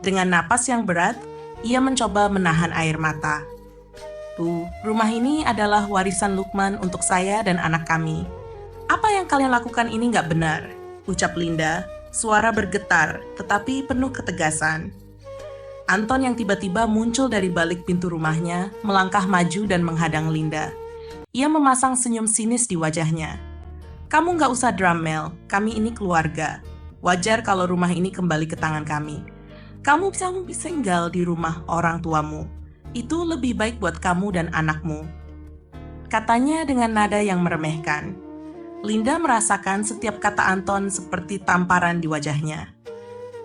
Dengan napas yang berat, ia mencoba menahan air mata. "Bu, rumah ini adalah warisan Lukman untuk saya dan anak kami. Apa yang kalian lakukan ini nggak benar," ucap Linda, suara bergetar tetapi penuh ketegasan. Anton yang tiba-tiba muncul dari balik pintu rumahnya, melangkah maju dan menghadang Linda. Ia memasang senyum sinis di wajahnya. "Kamu nggak usah drum, Mel. Kami ini keluarga. Wajar kalau rumah ini kembali ke tangan kami. Kamu bisa tinggal di rumah orang tuamu. Itu lebih baik buat kamu dan anakmu," katanya dengan nada yang meremehkan. Linda merasakan setiap kata Anton seperti tamparan di wajahnya.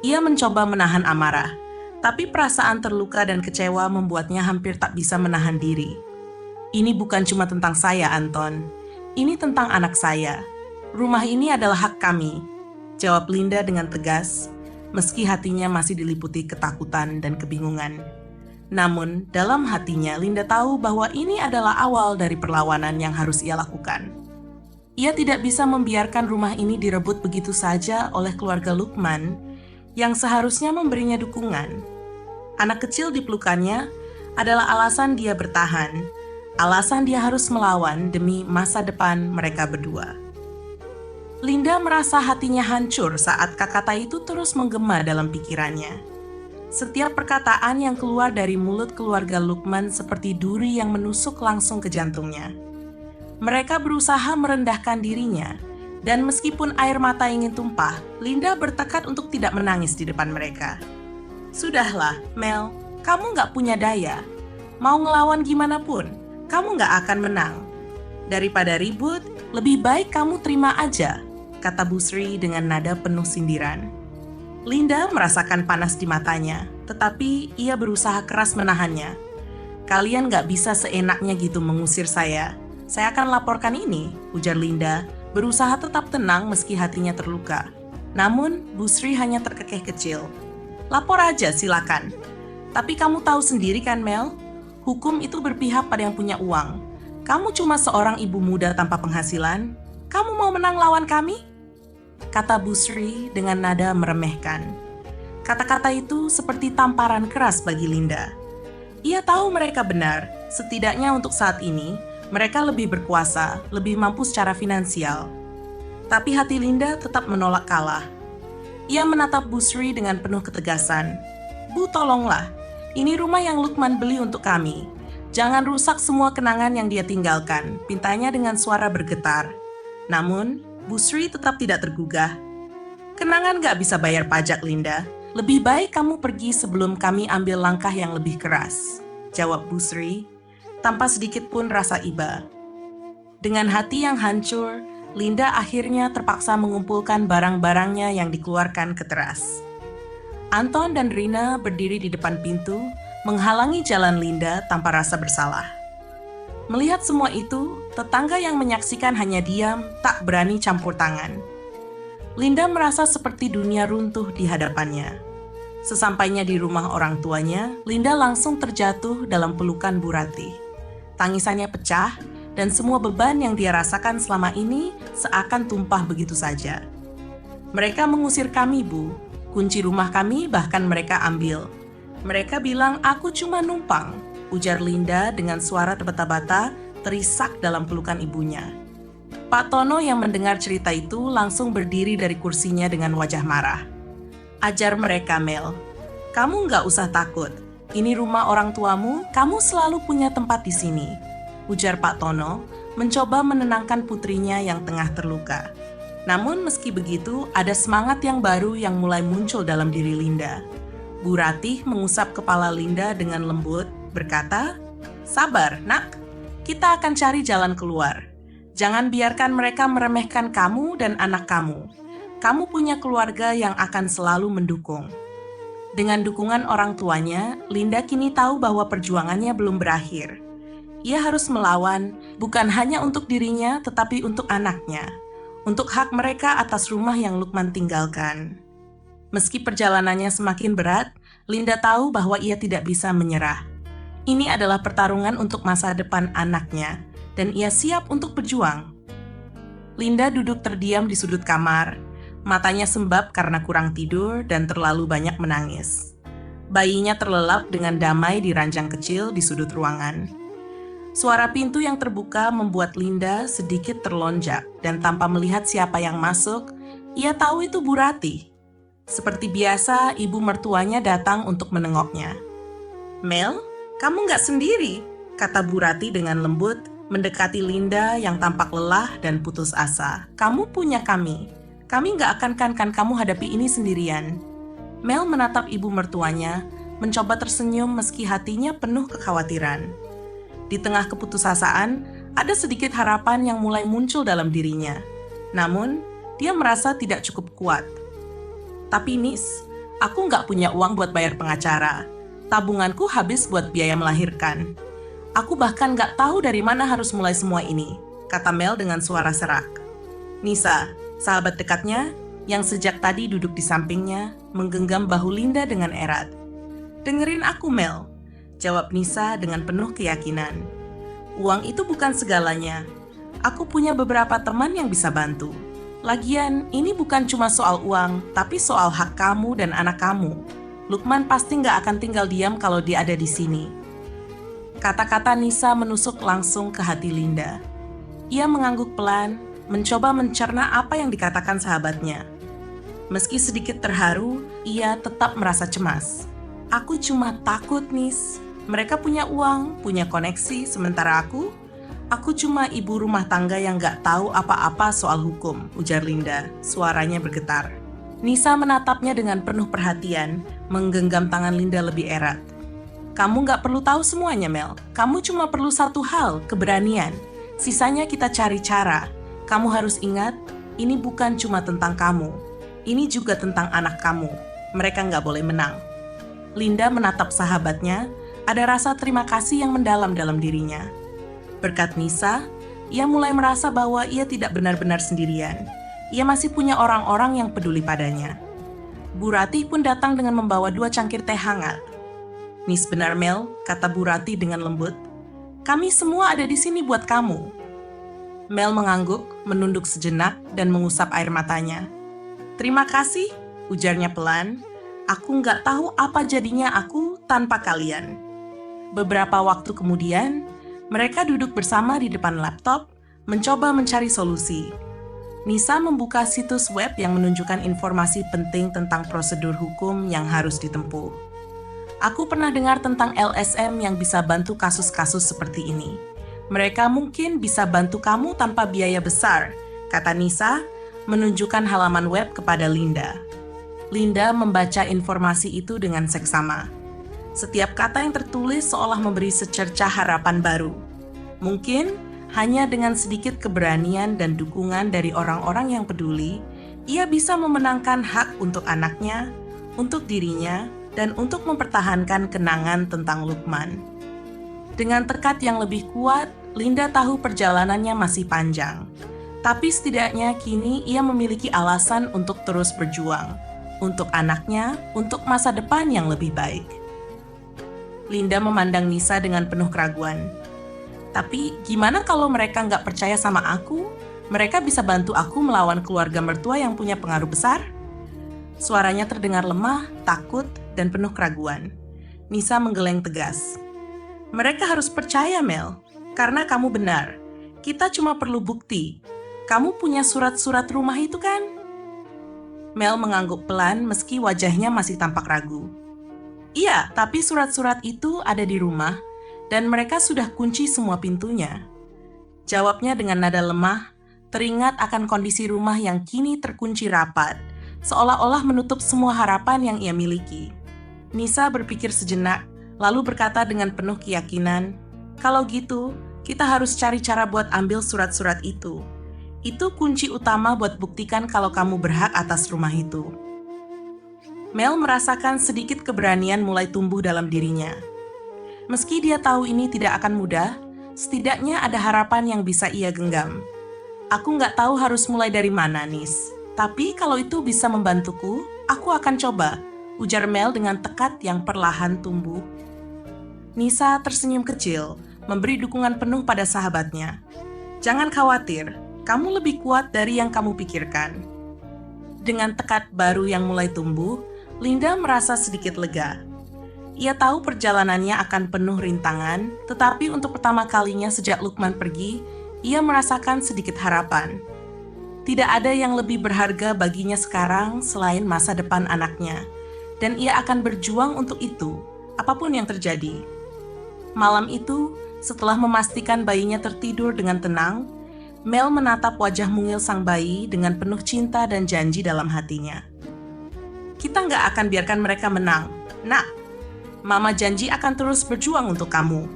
Ia mencoba menahan amarah, tapi perasaan terluka dan kecewa membuatnya hampir tak bisa menahan diri. "Ini bukan cuma tentang saya, Anton. Ini tentang anak saya. Rumah ini adalah hak kami," jawab Linda dengan tegas, meski hatinya masih diliputi ketakutan dan kebingungan. Namun, dalam hatinya Linda tahu bahwa ini adalah awal dari perlawanan yang harus ia lakukan. Ia tidak bisa membiarkan rumah ini direbut begitu saja oleh keluarga Lukman yang seharusnya memberinya dukungan. Anak kecil di pelukannya adalah alasan dia bertahan, alasan dia harus melawan demi masa depan mereka berdua. Linda merasa hatinya hancur saat kata-kata itu terus menggema dalam pikirannya. Setiap perkataan yang keluar dari mulut keluarga Lukman seperti duri yang menusuk langsung ke jantungnya. Mereka berusaha merendahkan dirinya, dan meskipun air mata ingin tumpah, Linda bertekad untuk tidak menangis di depan mereka. "Sudahlah, Mel, kamu nggak punya daya. Mau ngelawan gimana pun, kamu nggak akan menang. Daripada ribut, lebih baik kamu terima aja," kata Bu Sri dengan nada penuh sindiran. Linda merasakan panas di matanya, tetapi ia berusaha keras menahannya. "Kalian nggak bisa seenaknya gitu mengusir saya. Saya akan laporkan ini," ujar Linda, berusaha tetap tenang meski hatinya terluka. Namun, Bu Sri hanya terkekeh kecil. "Lapor aja, silakan. Tapi kamu tahu sendiri kan, Mel? Hukum itu berpihak pada yang punya uang. Kamu cuma seorang ibu muda tanpa penghasilan. Kamu mau menang lawan kami?" kata Bu Sri dengan nada meremehkan. Kata-kata itu seperti tamparan keras bagi Linda. Ia tahu mereka benar, setidaknya untuk saat ini, mereka lebih berkuasa, lebih mampu secara finansial. Tapi hati Linda tetap menolak kalah. Ia menatap Bu Sri dengan penuh ketegasan. "Bu, tolonglah. Ini rumah yang Lukman beli untuk kami. Jangan rusak semua kenangan yang dia tinggalkan," pintanya dengan suara bergetar. Namun, Bu Sri tetap tidak tergugah. "Kenangan gak bisa bayar pajak, Linda. Lebih baik kamu pergi sebelum kami ambil langkah yang lebih keras," jawab Bu Sri, tanpa sedikit pun rasa iba. Dengan hati yang hancur, Linda akhirnya terpaksa mengumpulkan barang-barangnya yang dikeluarkan ke teras. Anton dan Rina berdiri di depan pintu, menghalangi jalan Linda tanpa rasa bersalah. Melihat semua itu, tetangga yang menyaksikan hanya diam, tak berani campur tangan. Linda merasa seperti dunia runtuh di hadapannya. Sesampainya di rumah orang tuanya, Linda langsung terjatuh dalam pelukan Bu Ratih. Tangisannya pecah, dan semua beban yang dia rasakan selama ini seakan tumpah begitu saja. "Mereka mengusir kami, Bu. Kunci rumah kami bahkan mereka ambil. Mereka bilang aku cuma numpang," ujar Linda dengan suara terbata-bata terisak dalam pelukan ibunya. Pak Tono yang mendengar cerita itu langsung berdiri dari kursinya dengan wajah marah. Ajar mereka, Mel. Kamu nggak usah takut. Ini rumah orang tuamu, kamu selalu punya tempat di sini. Ujar Pak Tono, mencoba menenangkan putrinya yang tengah terluka. Namun meski begitu, ada semangat yang baru yang mulai muncul dalam diri Linda. Bu Ratih mengusap kepala Linda dengan lembut, berkata, "Sabar, nak. Kita akan cari jalan keluar. Jangan biarkan mereka meremehkan kamu dan anak kamu. Kamu punya keluarga yang akan selalu mendukung." Dengan dukungan orang tuanya, Linda kini tahu bahwa perjuangannya belum berakhir. Ia harus melawan, bukan hanya untuk dirinya, tetapi untuk anaknya. Untuk hak mereka atas rumah yang Lukman tinggalkan. Meski perjalanannya semakin berat, Linda tahu bahwa ia tidak bisa menyerah. Ini adalah pertarungan untuk masa depan anaknya, dan ia siap untuk berjuang. Linda duduk terdiam di sudut kamar. Matanya sembab karena kurang tidur dan terlalu banyak menangis. Bayinya terlelap dengan damai di ranjang kecil di sudut ruangan. Suara pintu yang terbuka membuat Linda sedikit terlonjak dan tanpa melihat siapa yang masuk, ia tahu itu Bu Ratih. Seperti biasa, ibu mertuanya datang untuk menengoknya. "Mel, kamu nggak sendiri," kata Bu Ratih dengan lembut, mendekati Linda yang tampak lelah dan putus asa. "Kamu punya kami. Kami nggak akan kamu hadapi ini sendirian." Mel menatap ibu mertuanya, mencoba tersenyum meski hatinya penuh kekhawatiran. Di tengah keputusasaan, ada sedikit harapan yang mulai muncul dalam dirinya. Namun, dia merasa tidak cukup kuat. "Tapi Nis, aku nggak punya uang buat bayar pengacara. Tabunganku habis buat biaya melahirkan. Aku bahkan nggak tahu dari mana harus mulai semua ini," kata Mel dengan suara serak. Nisa, sahabat dekatnya, yang sejak tadi duduk di sampingnya, menggenggam bahu Linda dengan erat. "Dengerin aku, Mel," jawab Nisa dengan penuh keyakinan. "Uang itu bukan segalanya. Aku punya beberapa teman yang bisa bantu. Lagian, ini bukan cuma soal uang, tapi soal hak kamu dan anak kamu. Lukman pasti nggak akan tinggal diam kalau dia ada di sini." Kata-kata Nisa menusuk langsung ke hati Linda. Ia mengangguk pelan, mencoba mencerna apa yang dikatakan sahabatnya. Meski sedikit terharu, ia tetap merasa cemas. "Aku cuma takut, Nis. Mereka punya uang, punya koneksi, sementara aku cuma ibu rumah tangga yang gak tahu apa-apa soal hukum," ujar Linda, suaranya bergetar. Nisa menatapnya dengan penuh perhatian, menggenggam tangan Linda lebih erat. "Kamu gak perlu tahu semuanya, Mel. Kamu cuma perlu satu hal, keberanian. Sisanya kita cari cara. Kamu harus ingat, ini bukan cuma tentang kamu. Ini juga tentang anak kamu. Mereka nggak boleh menang." Linda menatap sahabatnya, ada rasa terima kasih yang mendalam dalam dirinya. Berkat Nisa, ia mulai merasa bahwa ia tidak benar-benar sendirian. Ia masih punya orang-orang yang peduli padanya. Bu Ratih pun datang dengan membawa 2 cangkir teh hangat. "Nis benar, Mel," kata Bu Ratih dengan lembut. "Kami semua ada di sini buat kamu." Mel mengangguk, menunduk sejenak, dan mengusap air matanya. "Terima kasih," ujarnya pelan. "Aku nggak tahu apa jadinya aku tanpa kalian." Beberapa waktu kemudian, mereka duduk bersama di depan laptop, mencoba mencari solusi. Nisa membuka situs web yang menunjukkan informasi penting tentang prosedur hukum yang harus ditempuh. "Aku pernah dengar tentang LSM yang bisa bantu kasus-kasus seperti ini. Mereka mungkin bisa bantu kamu tanpa biaya besar," kata Nisa, menunjukkan halaman web kepada Linda. Linda membaca informasi itu dengan seksama. Setiap kata yang tertulis seolah memberi secercah harapan baru. Mungkin hanya dengan sedikit keberanian dan dukungan dari orang-orang yang peduli, ia bisa memenangkan hak untuk anaknya, untuk dirinya, dan untuk mempertahankan kenangan tentang Lukman. Dengan tekad yang lebih kuat, Linda tahu perjalanannya masih panjang. Tapi setidaknya kini ia memiliki alasan untuk terus berjuang. Untuk anaknya, untuk masa depan yang lebih baik. Linda memandang Nisa dengan penuh keraguan. "Tapi gimana kalau mereka nggak percaya sama aku? Mereka bisa bantu aku melawan keluarga mertua yang punya pengaruh besar?" Suaranya terdengar lemah, takut, dan penuh keraguan. Nisa menggeleng tegas. "Mereka harus percaya, Mel. Karena kamu benar. Kita cuma perlu bukti. Kamu punya surat-surat rumah itu kan?" Mel mengangguk pelan meski wajahnya masih tampak ragu. Iya, tapi surat-surat itu ada di rumah dan mereka sudah kunci semua pintunya. Jawabnya dengan nada lemah, teringat akan kondisi rumah yang kini terkunci rapat, seolah-olah menutup semua harapan yang ia miliki. Nisa berpikir sejenak, lalu berkata dengan penuh keyakinan, "Kalau gitu, kita harus cari cara buat ambil surat-surat itu. Itu kunci utama buat buktikan kalau kamu berhak atas rumah itu." Mel merasakan sedikit keberanian mulai tumbuh dalam dirinya. Meski dia tahu ini tidak akan mudah, setidaknya ada harapan yang bisa ia genggam. "Aku nggak tahu harus mulai dari mana, Nis. Tapi kalau itu bisa membantuku, aku akan coba," ujar Mel dengan tekad yang perlahan tumbuh. Nisa tersenyum kecil, memberi dukungan penuh pada sahabatnya. "Jangan khawatir, kamu lebih kuat dari yang kamu pikirkan." Dengan tekad baru yang mulai tumbuh, Linda merasa sedikit lega. Ia tahu perjalanannya akan penuh rintangan, tetapi untuk pertama kalinya sejak Lukman pergi, ia merasakan sedikit harapan. Tidak ada yang lebih berharga baginya sekarang selain masa depan anaknya, dan ia akan berjuang untuk itu, apapun yang terjadi. Malam itu, setelah memastikan bayinya tertidur dengan tenang, Mel menatap wajah mungil sang bayi dengan penuh cinta dan janji dalam hatinya. "Kita nggak akan biarkan mereka menang, Nak. Mama janji akan terus berjuang untuk kamu."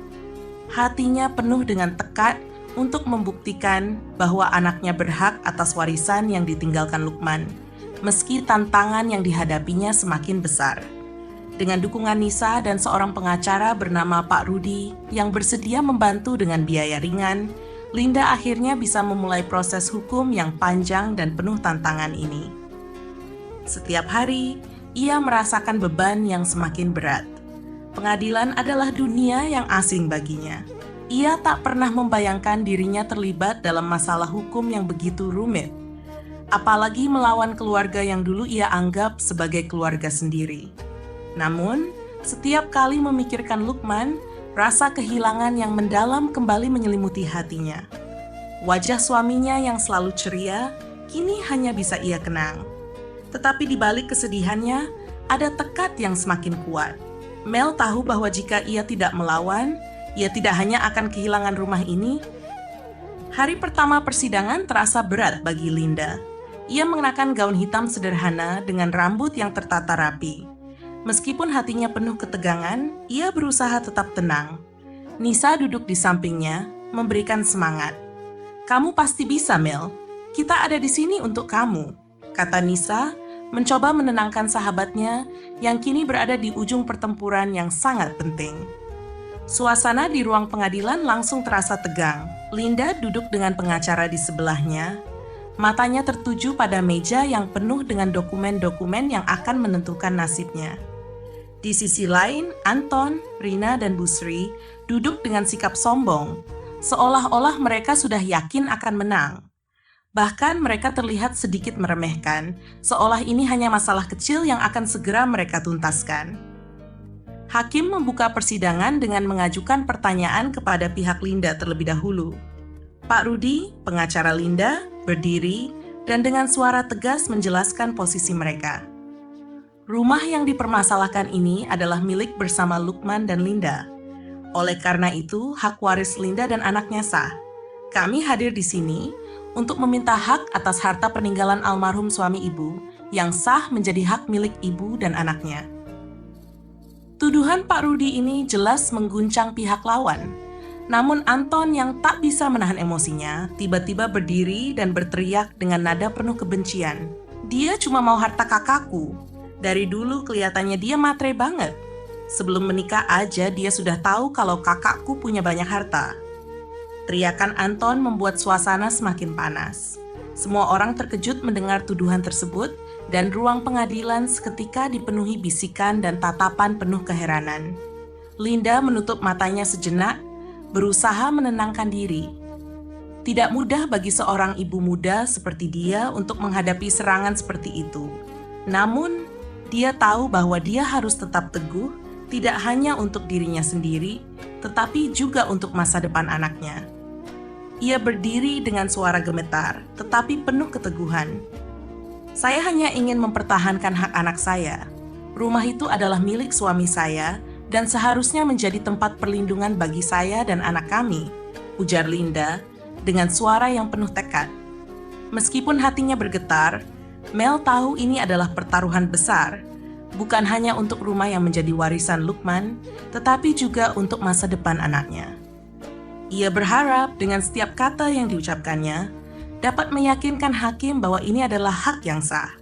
Hatinya penuh dengan tekad untuk membuktikan bahwa anaknya berhak atas warisan yang ditinggalkan Lukman, meski tantangan yang dihadapinya semakin besar. Dengan dukungan Nisa dan seorang pengacara bernama Pak Rudi yang bersedia membantu dengan biaya ringan, Linda akhirnya bisa memulai proses hukum yang panjang dan penuh tantangan ini. Setiap hari, ia merasakan beban yang semakin berat. Pengadilan adalah dunia yang asing baginya. Ia tak pernah membayangkan dirinya terlibat dalam masalah hukum yang begitu rumit, apalagi melawan keluarga yang dulu ia anggap sebagai keluarga sendiri. Namun, setiap kali memikirkan Lukman, rasa kehilangan yang mendalam kembali menyelimuti hatinya. Wajah suaminya yang selalu ceria, kini hanya bisa ia kenang. Tetapi di balik kesedihannya, ada tekad yang semakin kuat. Mel tahu bahwa jika ia tidak melawan, ia tidak hanya akan kehilangan rumah ini. Hari pertama persidangan terasa berat bagi Linda. Ia mengenakan gaun hitam sederhana dengan rambut yang tertata rapi. Meskipun hatinya penuh ketegangan, ia berusaha tetap tenang. Nisa duduk di sampingnya, memberikan semangat. "Kamu pasti bisa, Mel. Kita ada di sini untuk kamu," kata Nisa, mencoba menenangkan sahabatnya yang kini berada di ujung pertempuran yang sangat penting. Suasana di ruang pengadilan langsung terasa tegang. Linda duduk dengan pengacara di sebelahnya. Matanya tertuju pada meja yang penuh dengan dokumen-dokumen yang akan menentukan nasibnya. Di sisi lain, Anton, Rina, dan Busri duduk dengan sikap sombong, seolah-olah mereka sudah yakin akan menang. Bahkan mereka terlihat sedikit meremehkan, seolah ini hanya masalah kecil yang akan segera mereka tuntaskan. Hakim membuka persidangan dengan mengajukan pertanyaan kepada pihak Linda terlebih dahulu. Pak Rudi, pengacara Linda, berdiri dan dengan suara tegas menjelaskan posisi mereka. Rumah yang dipermasalahkan ini adalah milik bersama Lukman dan Linda. Oleh karena itu, hak waris Linda dan anaknya sah. Kami hadir di sini untuk meminta hak atas harta peninggalan almarhum suami ibu yang sah menjadi hak milik ibu dan anaknya. Tuduhan Pak Rudi ini jelas mengguncang pihak lawan. Namun Anton yang tak bisa menahan emosinya, tiba-tiba berdiri dan berteriak dengan nada penuh kebencian. "Dia cuma mau harta kakakku. Dari dulu kelihatannya dia matre banget. Sebelum menikah aja dia sudah tahu kalau kakakku punya banyak harta." Teriakan Anton membuat suasana semakin panas. Semua orang terkejut mendengar tuduhan tersebut dan ruang pengadilan seketika dipenuhi bisikan dan tatapan penuh keheranan. Linda menutup matanya sejenak, berusaha menenangkan diri. Tidak mudah bagi seorang ibu muda seperti dia untuk menghadapi serangan seperti itu. Namun, dia tahu bahwa dia harus tetap teguh, tidak hanya untuk dirinya sendiri, tetapi juga untuk masa depan anaknya. Ia berdiri dengan suara gemetar, tetapi penuh keteguhan. Saya hanya ingin mempertahankan hak anak saya. Rumah itu adalah milik suami saya dan seharusnya menjadi tempat perlindungan bagi saya dan anak kami, ujar Linda dengan suara yang penuh tekad. Meskipun hatinya bergetar, Mel tahu ini adalah pertaruhan besar, bukan hanya untuk rumah yang menjadi warisan Luqman, tetapi juga untuk masa depan anaknya. Ia berharap dengan setiap kata yang diucapkannya dapat meyakinkan hakim bahwa ini adalah hak yang sah.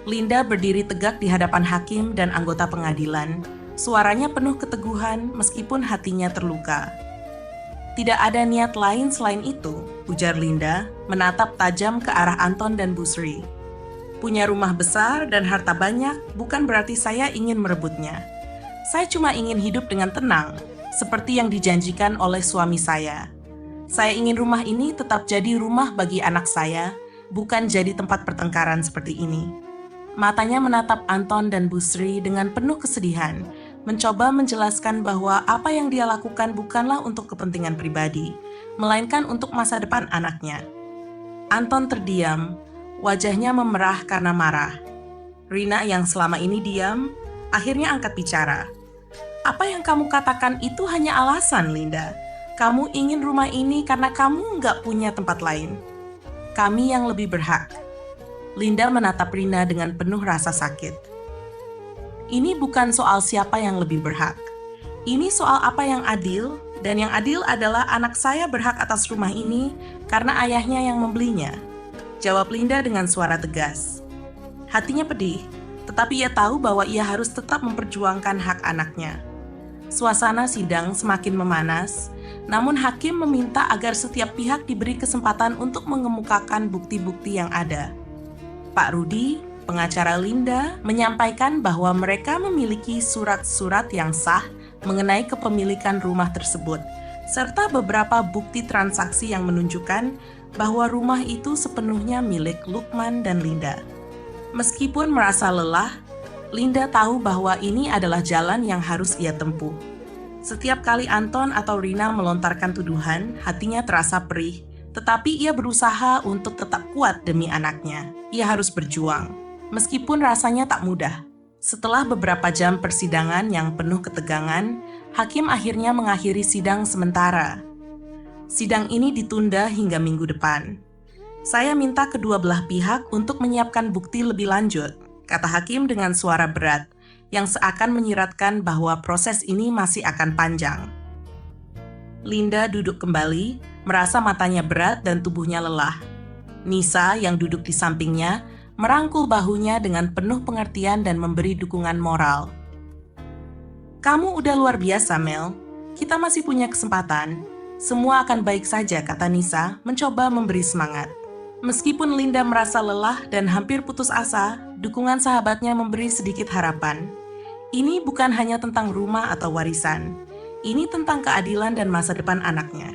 Linda berdiri tegak di hadapan hakim dan anggota pengadilan, suaranya penuh keteguhan meskipun hatinya terluka. Tidak ada niat lain selain itu, ujar Linda, menatap tajam ke arah Anton dan Busri. Punya rumah besar dan harta banyak bukan berarti saya ingin merebutnya. Saya cuma ingin hidup dengan tenang, seperti yang dijanjikan oleh suami saya. Saya ingin rumah ini tetap jadi rumah bagi anak saya, bukan jadi tempat pertengkaran seperti ini. Matanya menatap Anton dan Busri dengan penuh kesedihan, mencoba menjelaskan bahwa apa yang dia lakukan bukanlah untuk kepentingan pribadi, melainkan untuk masa depan anaknya. Anton terdiam, wajahnya memerah karena marah. Rina yang selama ini diam, akhirnya angkat bicara. Apa yang kamu katakan itu hanya alasan, Linda. Kamu ingin rumah ini karena kamu nggak punya tempat lain. Kami yang lebih berhak. Linda menatap Rina dengan penuh rasa sakit. Ini bukan soal siapa yang lebih berhak. Ini soal apa yang adil, dan yang adil adalah anak saya berhak atas rumah ini karena ayahnya yang membelinya. Jawab Linda dengan suara tegas. Hatinya pedih, tetapi ia tahu bahwa ia harus tetap memperjuangkan hak anaknya. Suasana sidang semakin memanas, namun hakim meminta agar setiap pihak diberi kesempatan untuk mengemukakan bukti-bukti yang ada. Pak Rudi, pengacara Linda, menyampaikan bahwa mereka memiliki surat-surat yang sah mengenai kepemilikan rumah tersebut, serta beberapa bukti transaksi yang menunjukkan bahwa rumah itu sepenuhnya milik Luqman dan Linda. Meskipun merasa lelah, Linda tahu bahwa ini adalah jalan yang harus ia tempuh. Setiap kali Anton atau Rina melontarkan tuduhan, hatinya terasa perih, tetapi ia berusaha untuk tetap kuat demi anaknya. Ia harus berjuang, meskipun rasanya tak mudah. Setelah beberapa jam persidangan yang penuh ketegangan, hakim akhirnya mengakhiri sidang sementara. Sidang ini ditunda hingga minggu depan. Saya minta kedua belah pihak untuk menyiapkan bukti lebih lanjut, kata hakim dengan suara berat, yang seakan menyiratkan bahwa proses ini masih akan panjang. Linda duduk kembali, merasa matanya berat dan tubuhnya lelah. Nisa yang duduk di sampingnya merangkul bahunya dengan penuh pengertian dan memberi dukungan moral. Kamu udah luar biasa, Mel. Kita masih punya kesempatan. Semua akan baik saja, kata Nisa, mencoba memberi semangat. Meskipun Linda merasa lelah dan hampir putus asa, dukungan sahabatnya memberi sedikit harapan. Ini bukan hanya tentang rumah atau warisan. Ini tentang keadilan dan masa depan anaknya.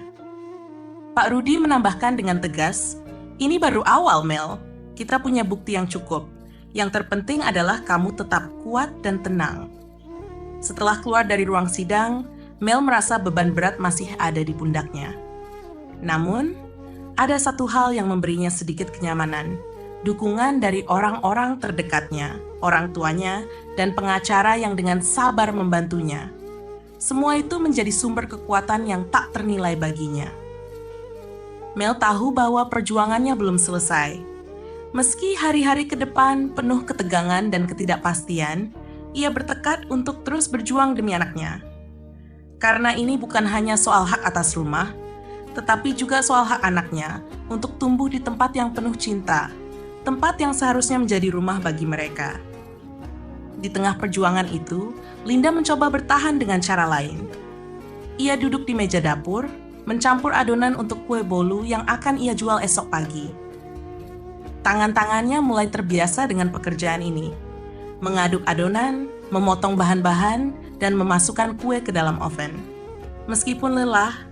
Pak Rudi menambahkan dengan tegas, ini baru awal, Mel. Kita punya bukti yang cukup. Yang terpenting adalah kamu tetap kuat dan tenang. Setelah keluar dari ruang sidang, Mel merasa beban berat masih ada di pundaknya. Namun, ada satu hal yang memberinya sedikit kenyamanan. Dukungan dari orang-orang terdekatnya, orang tuanya, dan pengacara yang dengan sabar membantunya. Semua itu menjadi sumber kekuatan yang tak ternilai baginya. Mel tahu bahwa perjuangannya belum selesai. Meski hari-hari ke depan penuh ketegangan dan ketidakpastian, ia bertekad untuk terus berjuang demi anaknya. Karena ini bukan hanya soal hak atas rumah, tetapi juga soal hak anaknya untuk tumbuh di tempat yang penuh cinta, tempat yang seharusnya menjadi rumah bagi mereka. Di tengah perjuangan itu, Linda mencoba bertahan dengan cara lain. Ia duduk di meja dapur, mencampur adonan untuk kue bolu yang akan ia jual esok pagi. Tangan-tangannya mulai terbiasa dengan pekerjaan ini. Mengaduk adonan, memotong bahan-bahan, dan memasukkan kue ke dalam oven. Meskipun lelah,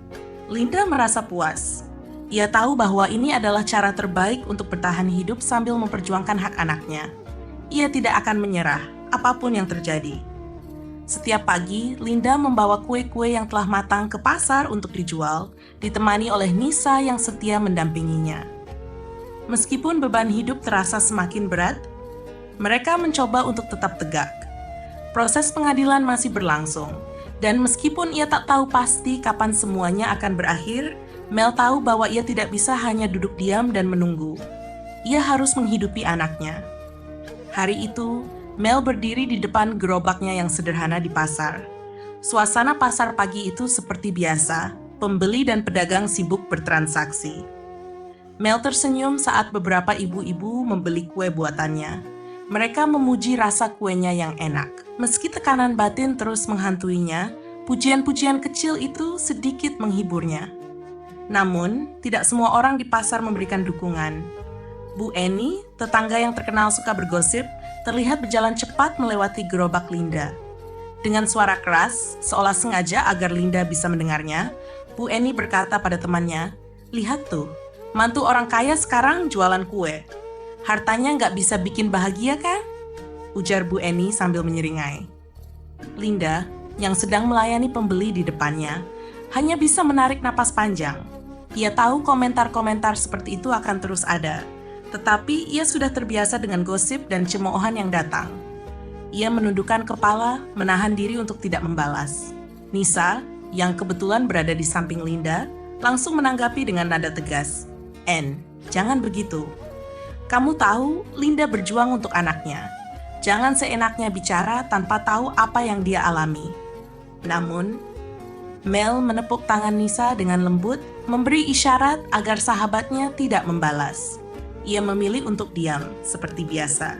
Linda merasa puas. Ia tahu bahwa ini adalah cara terbaik untuk bertahan hidup sambil memperjuangkan hak anaknya. Ia tidak akan menyerah, apapun yang terjadi. Setiap pagi, Linda membawa kue-kue yang telah matang ke pasar untuk dijual, ditemani oleh Nisa yang setia mendampinginya. Meskipun beban hidup terasa semakin berat, mereka mencoba untuk tetap tegak. Proses pengadilan masih berlangsung, dan meskipun ia tak tahu pasti kapan semuanya akan berakhir, Mel tahu bahwa ia tidak bisa hanya duduk diam dan menunggu. Ia harus menghidupi anaknya. Hari itu, Mel berdiri di depan gerobaknya yang sederhana di pasar. Suasana pasar pagi itu seperti biasa, pembeli dan pedagang sibuk bertransaksi. Mel tersenyum saat beberapa ibu-ibu membeli kue buatannya. Mereka memuji rasa kuenya yang enak. Meski tekanan batin terus menghantuinya, pujian-pujian kecil itu sedikit menghiburnya. Namun, tidak semua orang di pasar memberikan dukungan. Bu Eni, tetangga yang terkenal suka bergosip, terlihat berjalan cepat melewati gerobak Linda. Dengan suara keras, seolah sengaja agar Linda bisa mendengarnya, Bu Eni berkata pada temannya, "Lihat tuh, mantu orang kaya sekarang jualan kue. Hartanya nggak bisa bikin bahagia kan?" Ujar Bu Eni sambil menyeringai. Linda, yang sedang melayani pembeli di depannya, hanya bisa menarik napas panjang. Ia tahu komentar-komentar seperti itu akan terus ada, tetapi ia sudah terbiasa dengan gosip dan cemoohan yang datang. Ia menundukkan kepala, menahan diri untuk tidak membalas. Nisa, yang kebetulan berada di samping Linda, langsung menanggapi dengan nada tegas. "En, jangan begitu. Kamu tahu Linda berjuang untuk anaknya. Jangan seenaknya bicara tanpa tahu apa yang dia alami." Namun, Mel menepuk tangan Nisa dengan lembut, memberi isyarat agar sahabatnya tidak membalas. Ia memilih untuk diam, seperti biasa.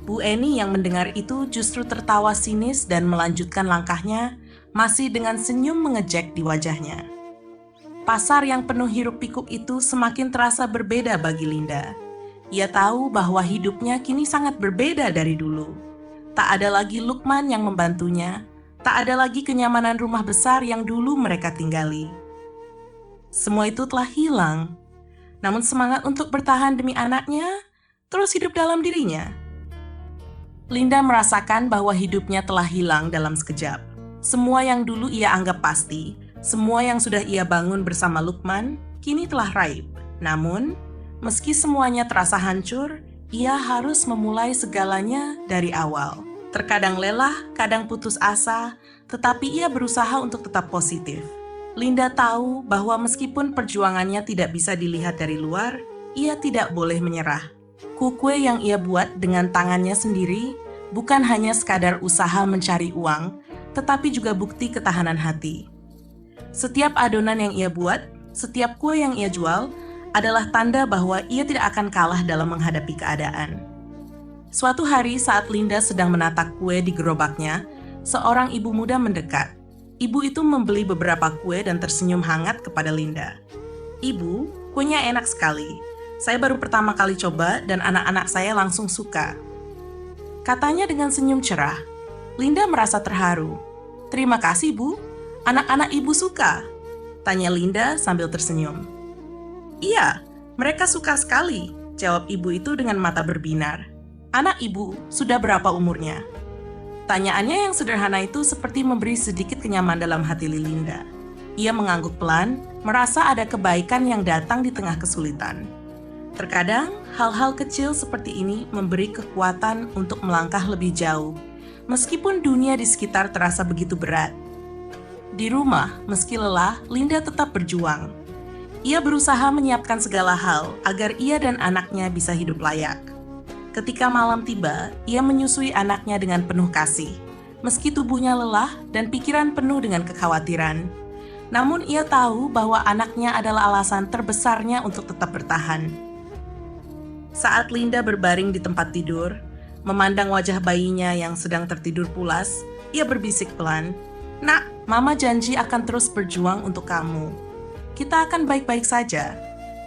Bu Eni yang mendengar itu justru tertawa sinis dan melanjutkan langkahnya, masih dengan senyum mengejek di wajahnya. Pasar yang penuh hiruk-pikuk itu semakin terasa berbeda bagi Linda. Ia tahu bahwa hidupnya kini sangat berbeda dari dulu. Tak ada lagi Lukman yang membantunya, tak ada lagi kenyamanan rumah besar yang dulu mereka tinggali. Semua itu telah hilang. Namun semangat untuk bertahan demi anaknya terus hidup dalam dirinya. Linda merasakan bahwa hidupnya telah hilang dalam sekejap. Semua yang dulu ia anggap pasti, semua yang sudah ia bangun bersama Lukman, kini telah raib. Namun, meski semuanya terasa hancur, ia harus memulai segalanya dari awal. Terkadang lelah, kadang putus asa, tetapi ia berusaha untuk tetap positif. Linda tahu bahwa meskipun perjuangannya tidak bisa dilihat dari luar, ia tidak boleh menyerah. Kue yang ia buat dengan tangannya sendiri bukan hanya sekadar usaha mencari uang, tetapi juga bukti ketahanan hati. Setiap adonan yang ia buat, setiap kue yang ia jual, adalah tanda bahwa ia tidak akan kalah dalam menghadapi keadaan. Suatu hari saat Linda sedang menata kue di gerobaknya, seorang ibu muda mendekat. Ibu itu membeli beberapa kue dan tersenyum hangat kepada Linda. "Ibu, kuenya enak sekali. Saya baru pertama kali coba dan anak-anak saya langsung suka," katanya dengan senyum cerah. Linda merasa terharu. "Terima kasih, Bu. Anak-anak Ibu suka?" tanya Linda sambil tersenyum. "Iya, mereka suka sekali," jawab ibu itu dengan mata berbinar. "Anak Ibu sudah berapa umurnya?" Tanyaannya yang sederhana itu seperti memberi sedikit kenyamanan dalam hati Linda. Ia mengangguk pelan, merasa ada kebaikan yang datang di tengah kesulitan. Terkadang, hal-hal kecil seperti ini memberi kekuatan untuk melangkah lebih jauh, meskipun dunia di sekitar terasa begitu berat. Di rumah, meski lelah, Linda tetap berjuang. Ia berusaha menyiapkan segala hal agar ia dan anaknya bisa hidup layak. Ketika malam tiba, ia menyusui anaknya dengan penuh kasih, meski tubuhnya lelah dan pikiran penuh dengan kekhawatiran. Namun ia tahu bahwa anaknya adalah alasan terbesarnya untuk tetap bertahan. Saat Linda berbaring di tempat tidur, memandang wajah bayinya yang sedang tertidur pulas, ia berbisik pelan, "Nak, Mama janji akan terus berjuang untuk kamu. Kita akan baik-baik saja.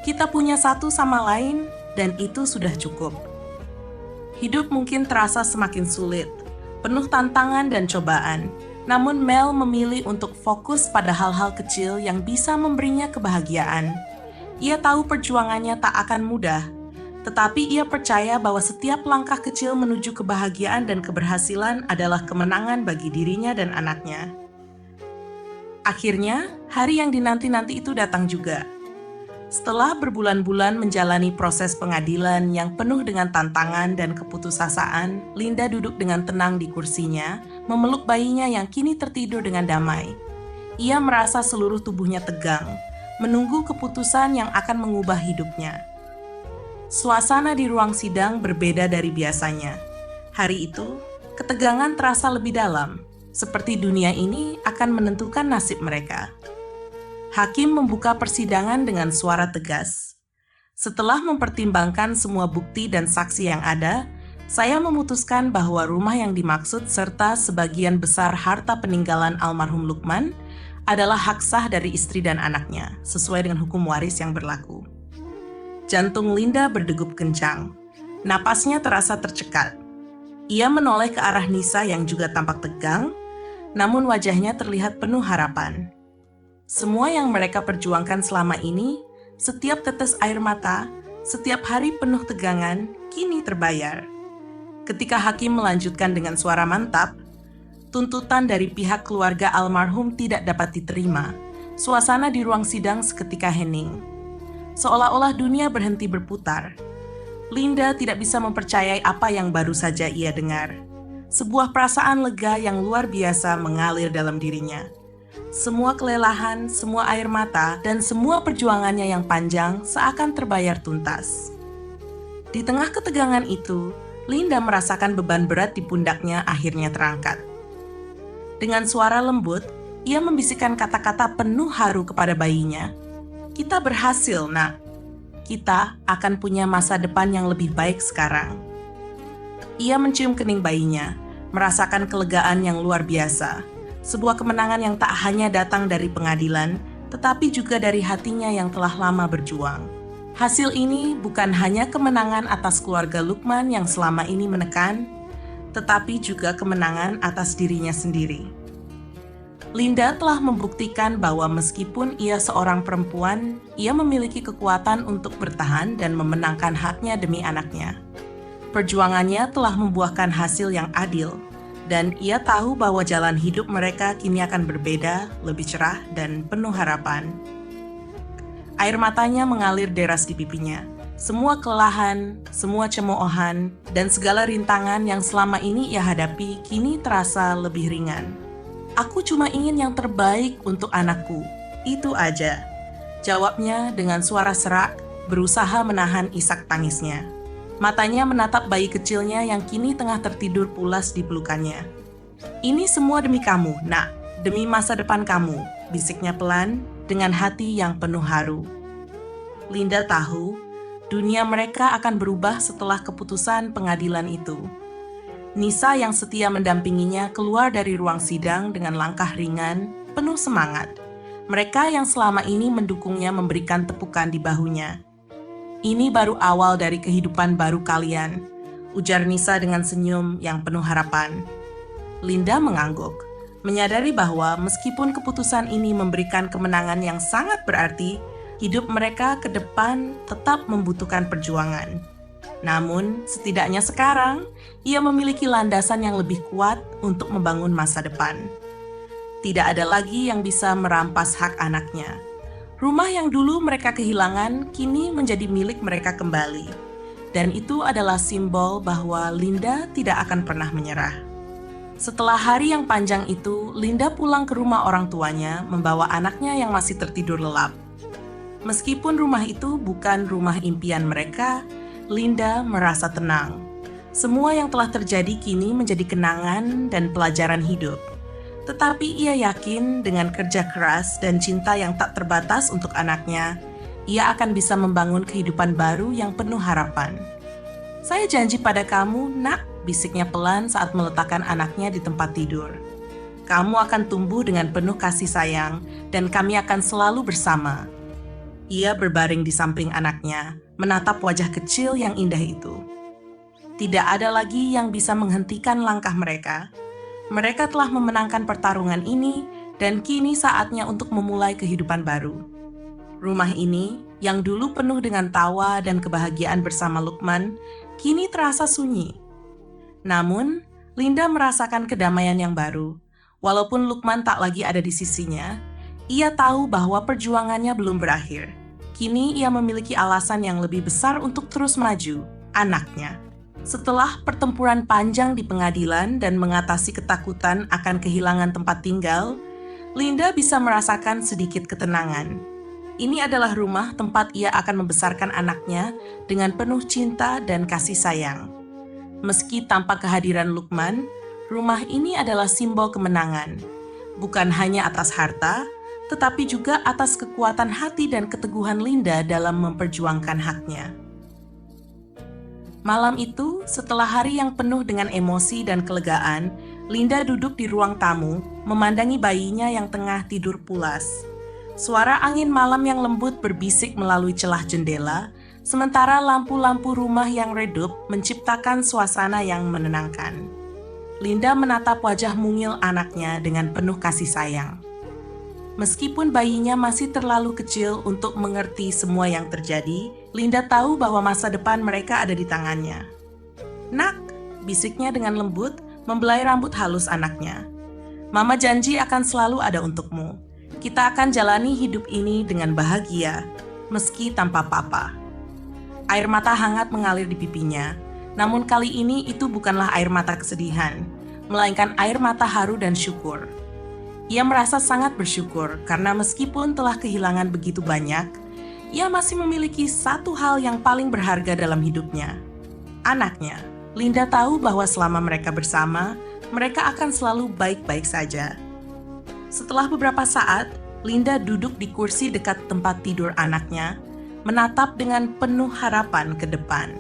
Kita punya satu sama lain, dan itu sudah cukup." Hidup mungkin terasa semakin sulit, penuh tantangan dan cobaan. Namun Mel memilih untuk fokus pada hal-hal kecil yang bisa memberinya kebahagiaan. Ia tahu perjuangannya tak akan mudah, tetapi ia percaya bahwa setiap langkah kecil menuju kebahagiaan dan keberhasilan adalah kemenangan bagi dirinya dan anaknya. Akhirnya, hari yang dinanti-nanti itu datang juga. Setelah berbulan-bulan menjalani proses pengadilan yang penuh dengan tantangan dan keputusasaan, Linda duduk dengan tenang di kursinya, memeluk bayinya yang kini tertidur dengan damai. Ia merasa seluruh tubuhnya tegang, menunggu keputusan yang akan mengubah hidupnya. Suasana di ruang sidang berbeda dari biasanya. Hari itu, ketegangan terasa lebih dalam, seperti dunia ini akan menentukan nasib mereka. Hakim membuka persidangan dengan suara tegas. Setelah mempertimbangkan semua bukti dan saksi yang ada, saya memutuskan bahwa rumah yang dimaksud serta sebagian besar harta peninggalan almarhum Lukman adalah hak sah dari istri dan anaknya, sesuai dengan hukum waris yang berlaku. Jantung Linda berdegup kencang. Napasnya terasa tercekat. Ia menoleh ke arah Nisa yang juga tampak tegang, namun wajahnya terlihat penuh harapan. Semua yang mereka perjuangkan selama ini, setiap tetes air mata, setiap hari penuh tegangan, kini terbayar. Ketika hakim melanjutkan dengan suara mantap, tuntutan dari pihak keluarga almarhum tidak dapat diterima. Suasana di ruang sidang seketika hening. Seolah-olah dunia berhenti berputar. Linda tidak bisa mempercayai apa yang baru saja ia dengar. Sebuah perasaan lega yang luar biasa mengalir dalam dirinya. Semua kelelahan, semua air mata, dan semua perjuangannya yang panjang seakan terbayar tuntas. Di tengah ketegangan itu, Linda merasakan beban berat di pundaknya akhirnya terangkat. Dengan suara lembut, ia membisikkan kata-kata penuh haru kepada bayinya. "Kita berhasil, Nak. Kita akan punya masa depan yang lebih baik sekarang." Ia mencium kening bayinya, merasakan kelegaan yang luar biasa. Sebuah kemenangan yang tak hanya datang dari pengadilan, tetapi juga dari hatinya yang telah lama berjuang. Hasil ini bukan hanya kemenangan atas keluarga Lukman yang selama ini menekan, tetapi juga kemenangan atas dirinya sendiri. Linda telah membuktikan bahwa meskipun ia seorang perempuan, ia memiliki kekuatan untuk bertahan dan memenangkan haknya demi anaknya. Perjuangannya telah membuahkan hasil yang adil, dan ia tahu bahwa jalan hidup mereka kini akan berbeda, lebih cerah, dan penuh harapan. Air matanya mengalir deras di pipinya. Semua kelelahan, semua cemoohan, dan segala rintangan yang selama ini ia hadapi kini terasa lebih ringan. "Aku cuma ingin yang terbaik untuk anakku, itu aja," jawabnya dengan suara serak, berusaha menahan isak tangisnya. Matanya menatap bayi kecilnya yang kini tengah tertidur pulas di pelukannya. "Ini semua demi kamu, Nak, demi masa depan kamu," bisiknya pelan dengan hati yang penuh haru. Linda tahu, dunia mereka akan berubah setelah keputusan pengadilan itu. Nisa yang setia mendampinginya keluar dari ruang sidang dengan langkah ringan, penuh semangat. Mereka yang selama ini mendukungnya memberikan tepukan di bahunya. "Ini baru awal dari kehidupan baru kalian," ujar Nisa dengan senyum yang penuh harapan. Linda mengangguk, menyadari bahwa meskipun keputusan ini memberikan kemenangan yang sangat berarti, hidup mereka ke depan tetap membutuhkan perjuangan. Namun, setidaknya sekarang, ia memiliki landasan yang lebih kuat untuk membangun masa depan. Tidak ada lagi yang bisa merampas hak anaknya. Rumah yang dulu mereka kehilangan kini menjadi milik mereka kembali. Dan itu adalah simbol bahwa Linda tidak akan pernah menyerah. Setelah hari yang panjang itu, Linda pulang ke rumah orang tuanya membawa anaknya yang masih tertidur lelap. Meskipun rumah itu bukan rumah impian mereka, Linda merasa tenang. Semua yang telah terjadi kini menjadi kenangan dan pelajaran hidup. Tetapi ia yakin dengan kerja keras dan cinta yang tak terbatas untuk anaknya, ia akan bisa membangun kehidupan baru yang penuh harapan. "Saya janji pada kamu, Nak," bisiknya pelan saat meletakkan anaknya di tempat tidur. "Kamu akan tumbuh dengan penuh kasih sayang, dan kami akan selalu bersama." Ia berbaring di samping anaknya, menatap wajah kecil yang indah itu. Tidak ada lagi yang bisa menghentikan langkah mereka. Mereka telah memenangkan pertarungan ini, dan kini saatnya untuk memulai kehidupan baru. Rumah ini, yang dulu penuh dengan tawa dan kebahagiaan bersama Lukman, kini terasa sunyi. Namun, Linda merasakan kedamaian yang baru. Walaupun Lukman tak lagi ada di sisinya, ia tahu bahwa perjuangannya belum berakhir. Kini ia memiliki alasan yang lebih besar untuk terus maju, anaknya. Setelah pertempuran panjang di pengadilan dan mengatasi ketakutan akan kehilangan tempat tinggal, Linda bisa merasakan sedikit ketenangan. Ini adalah rumah tempat ia akan membesarkan anaknya dengan penuh cinta dan kasih sayang. Meski tanpa kehadiran Lukman, rumah ini adalah simbol kemenangan, bukan hanya atas harta, tetapi juga atas kekuatan hati dan keteguhan Linda dalam memperjuangkan haknya. Malam itu, setelah hari yang penuh dengan emosi dan kelegaan, Linda duduk di ruang tamu, memandangi bayinya yang tengah tidur pulas. Suara angin malam yang lembut berbisik melalui celah jendela, sementara lampu-lampu rumah yang redup menciptakan suasana yang menenangkan. Linda menatap wajah mungil anaknya dengan penuh kasih sayang. Meskipun bayinya masih terlalu kecil untuk mengerti semua yang terjadi, Linda tahu bahwa masa depan mereka ada di tangannya. "Nak," bisiknya dengan lembut, membelai rambut halus anaknya. "Mama janji akan selalu ada untukmu. Kita akan jalani hidup ini dengan bahagia, meski tanpa papa." Air mata hangat mengalir di pipinya, namun kali ini itu bukanlah air mata kesedihan, melainkan air mata haru dan syukur. Ia merasa sangat bersyukur karena meskipun telah kehilangan begitu banyak, ia masih memiliki satu hal yang paling berharga dalam hidupnya. Anaknya. Linda tahu bahwa selama mereka bersama, mereka akan selalu baik-baik saja. Setelah beberapa saat, Linda duduk di kursi dekat tempat tidur anaknya, menatap dengan penuh harapan ke depan.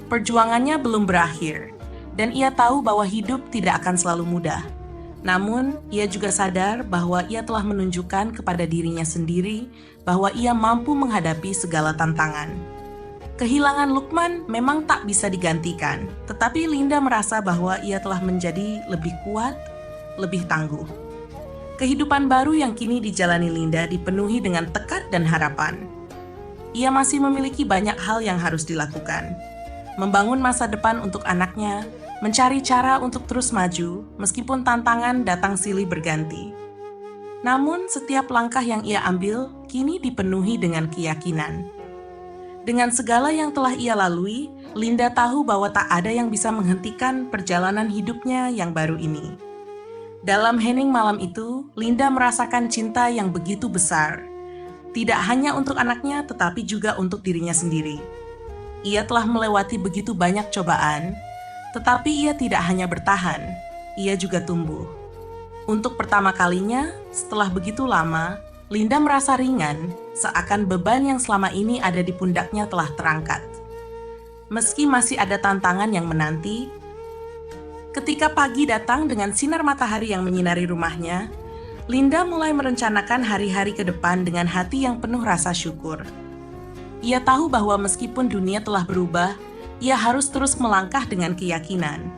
Perjuangannya belum berakhir, dan ia tahu bahwa hidup tidak akan selalu mudah. Namun, ia juga sadar bahwa ia telah menunjukkan kepada dirinya sendiri bahwa ia mampu menghadapi segala tantangan. Kehilangan Lukman memang tak bisa digantikan, tetapi Linda merasa bahwa ia telah menjadi lebih kuat, lebih tangguh. Kehidupan baru yang kini dijalani Linda dipenuhi dengan tekad dan harapan. Ia masih memiliki banyak hal yang harus dilakukan. Membangun masa depan untuk anaknya, mencari cara untuk terus maju meskipun tantangan datang silih berganti. Namun setiap langkah yang ia ambil kini dipenuhi dengan keyakinan. Dengan segala yang telah ia lalui, Linda tahu bahwa tak ada yang bisa menghentikan perjalanan hidupnya yang baru ini. Dalam hening malam itu, Linda merasakan cinta yang begitu besar. Tidak hanya untuk anaknya tetapi juga untuk dirinya sendiri. Ia telah melewati begitu banyak cobaan, tetapi ia tidak hanya bertahan, ia juga tumbuh. Untuk pertama kalinya, setelah begitu lama, Linda merasa ringan, seakan beban yang selama ini ada di pundaknya telah terangkat. Meski masih ada tantangan yang menanti, ketika pagi datang dengan sinar matahari yang menyinari rumahnya, Linda mulai merencanakan hari-hari ke depan dengan hati yang penuh rasa syukur. Ia tahu bahwa meskipun dunia telah berubah, ia harus terus melangkah dengan keyakinan.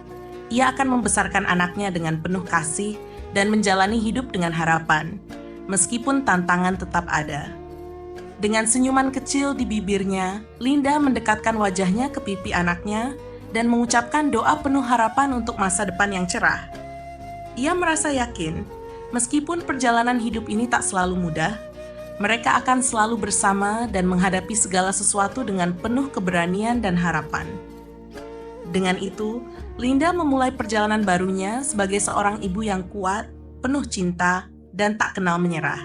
Ia akan membesarkan anaknya dengan penuh kasih dan menjalani hidup dengan harapan, meskipun tantangan tetap ada. Dengan senyuman kecil di bibirnya, Linda mendekatkan wajahnya ke pipi anaknya dan mengucapkan doa penuh harapan untuk masa depan yang cerah. Ia merasa yakin, meskipun perjalanan hidup ini tak selalu mudah, mereka akan selalu bersama dan menghadapi segala sesuatu dengan penuh keberanian dan harapan. Dengan itu, Linda memulai perjalanan barunya sebagai seorang ibu yang kuat, penuh cinta, dan tak kenal menyerah.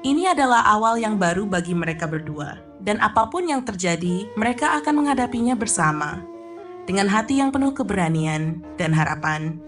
Ini adalah awal yang baru bagi mereka berdua, dan apapun yang terjadi, mereka akan menghadapinya bersama, dengan hati yang penuh keberanian dan harapan.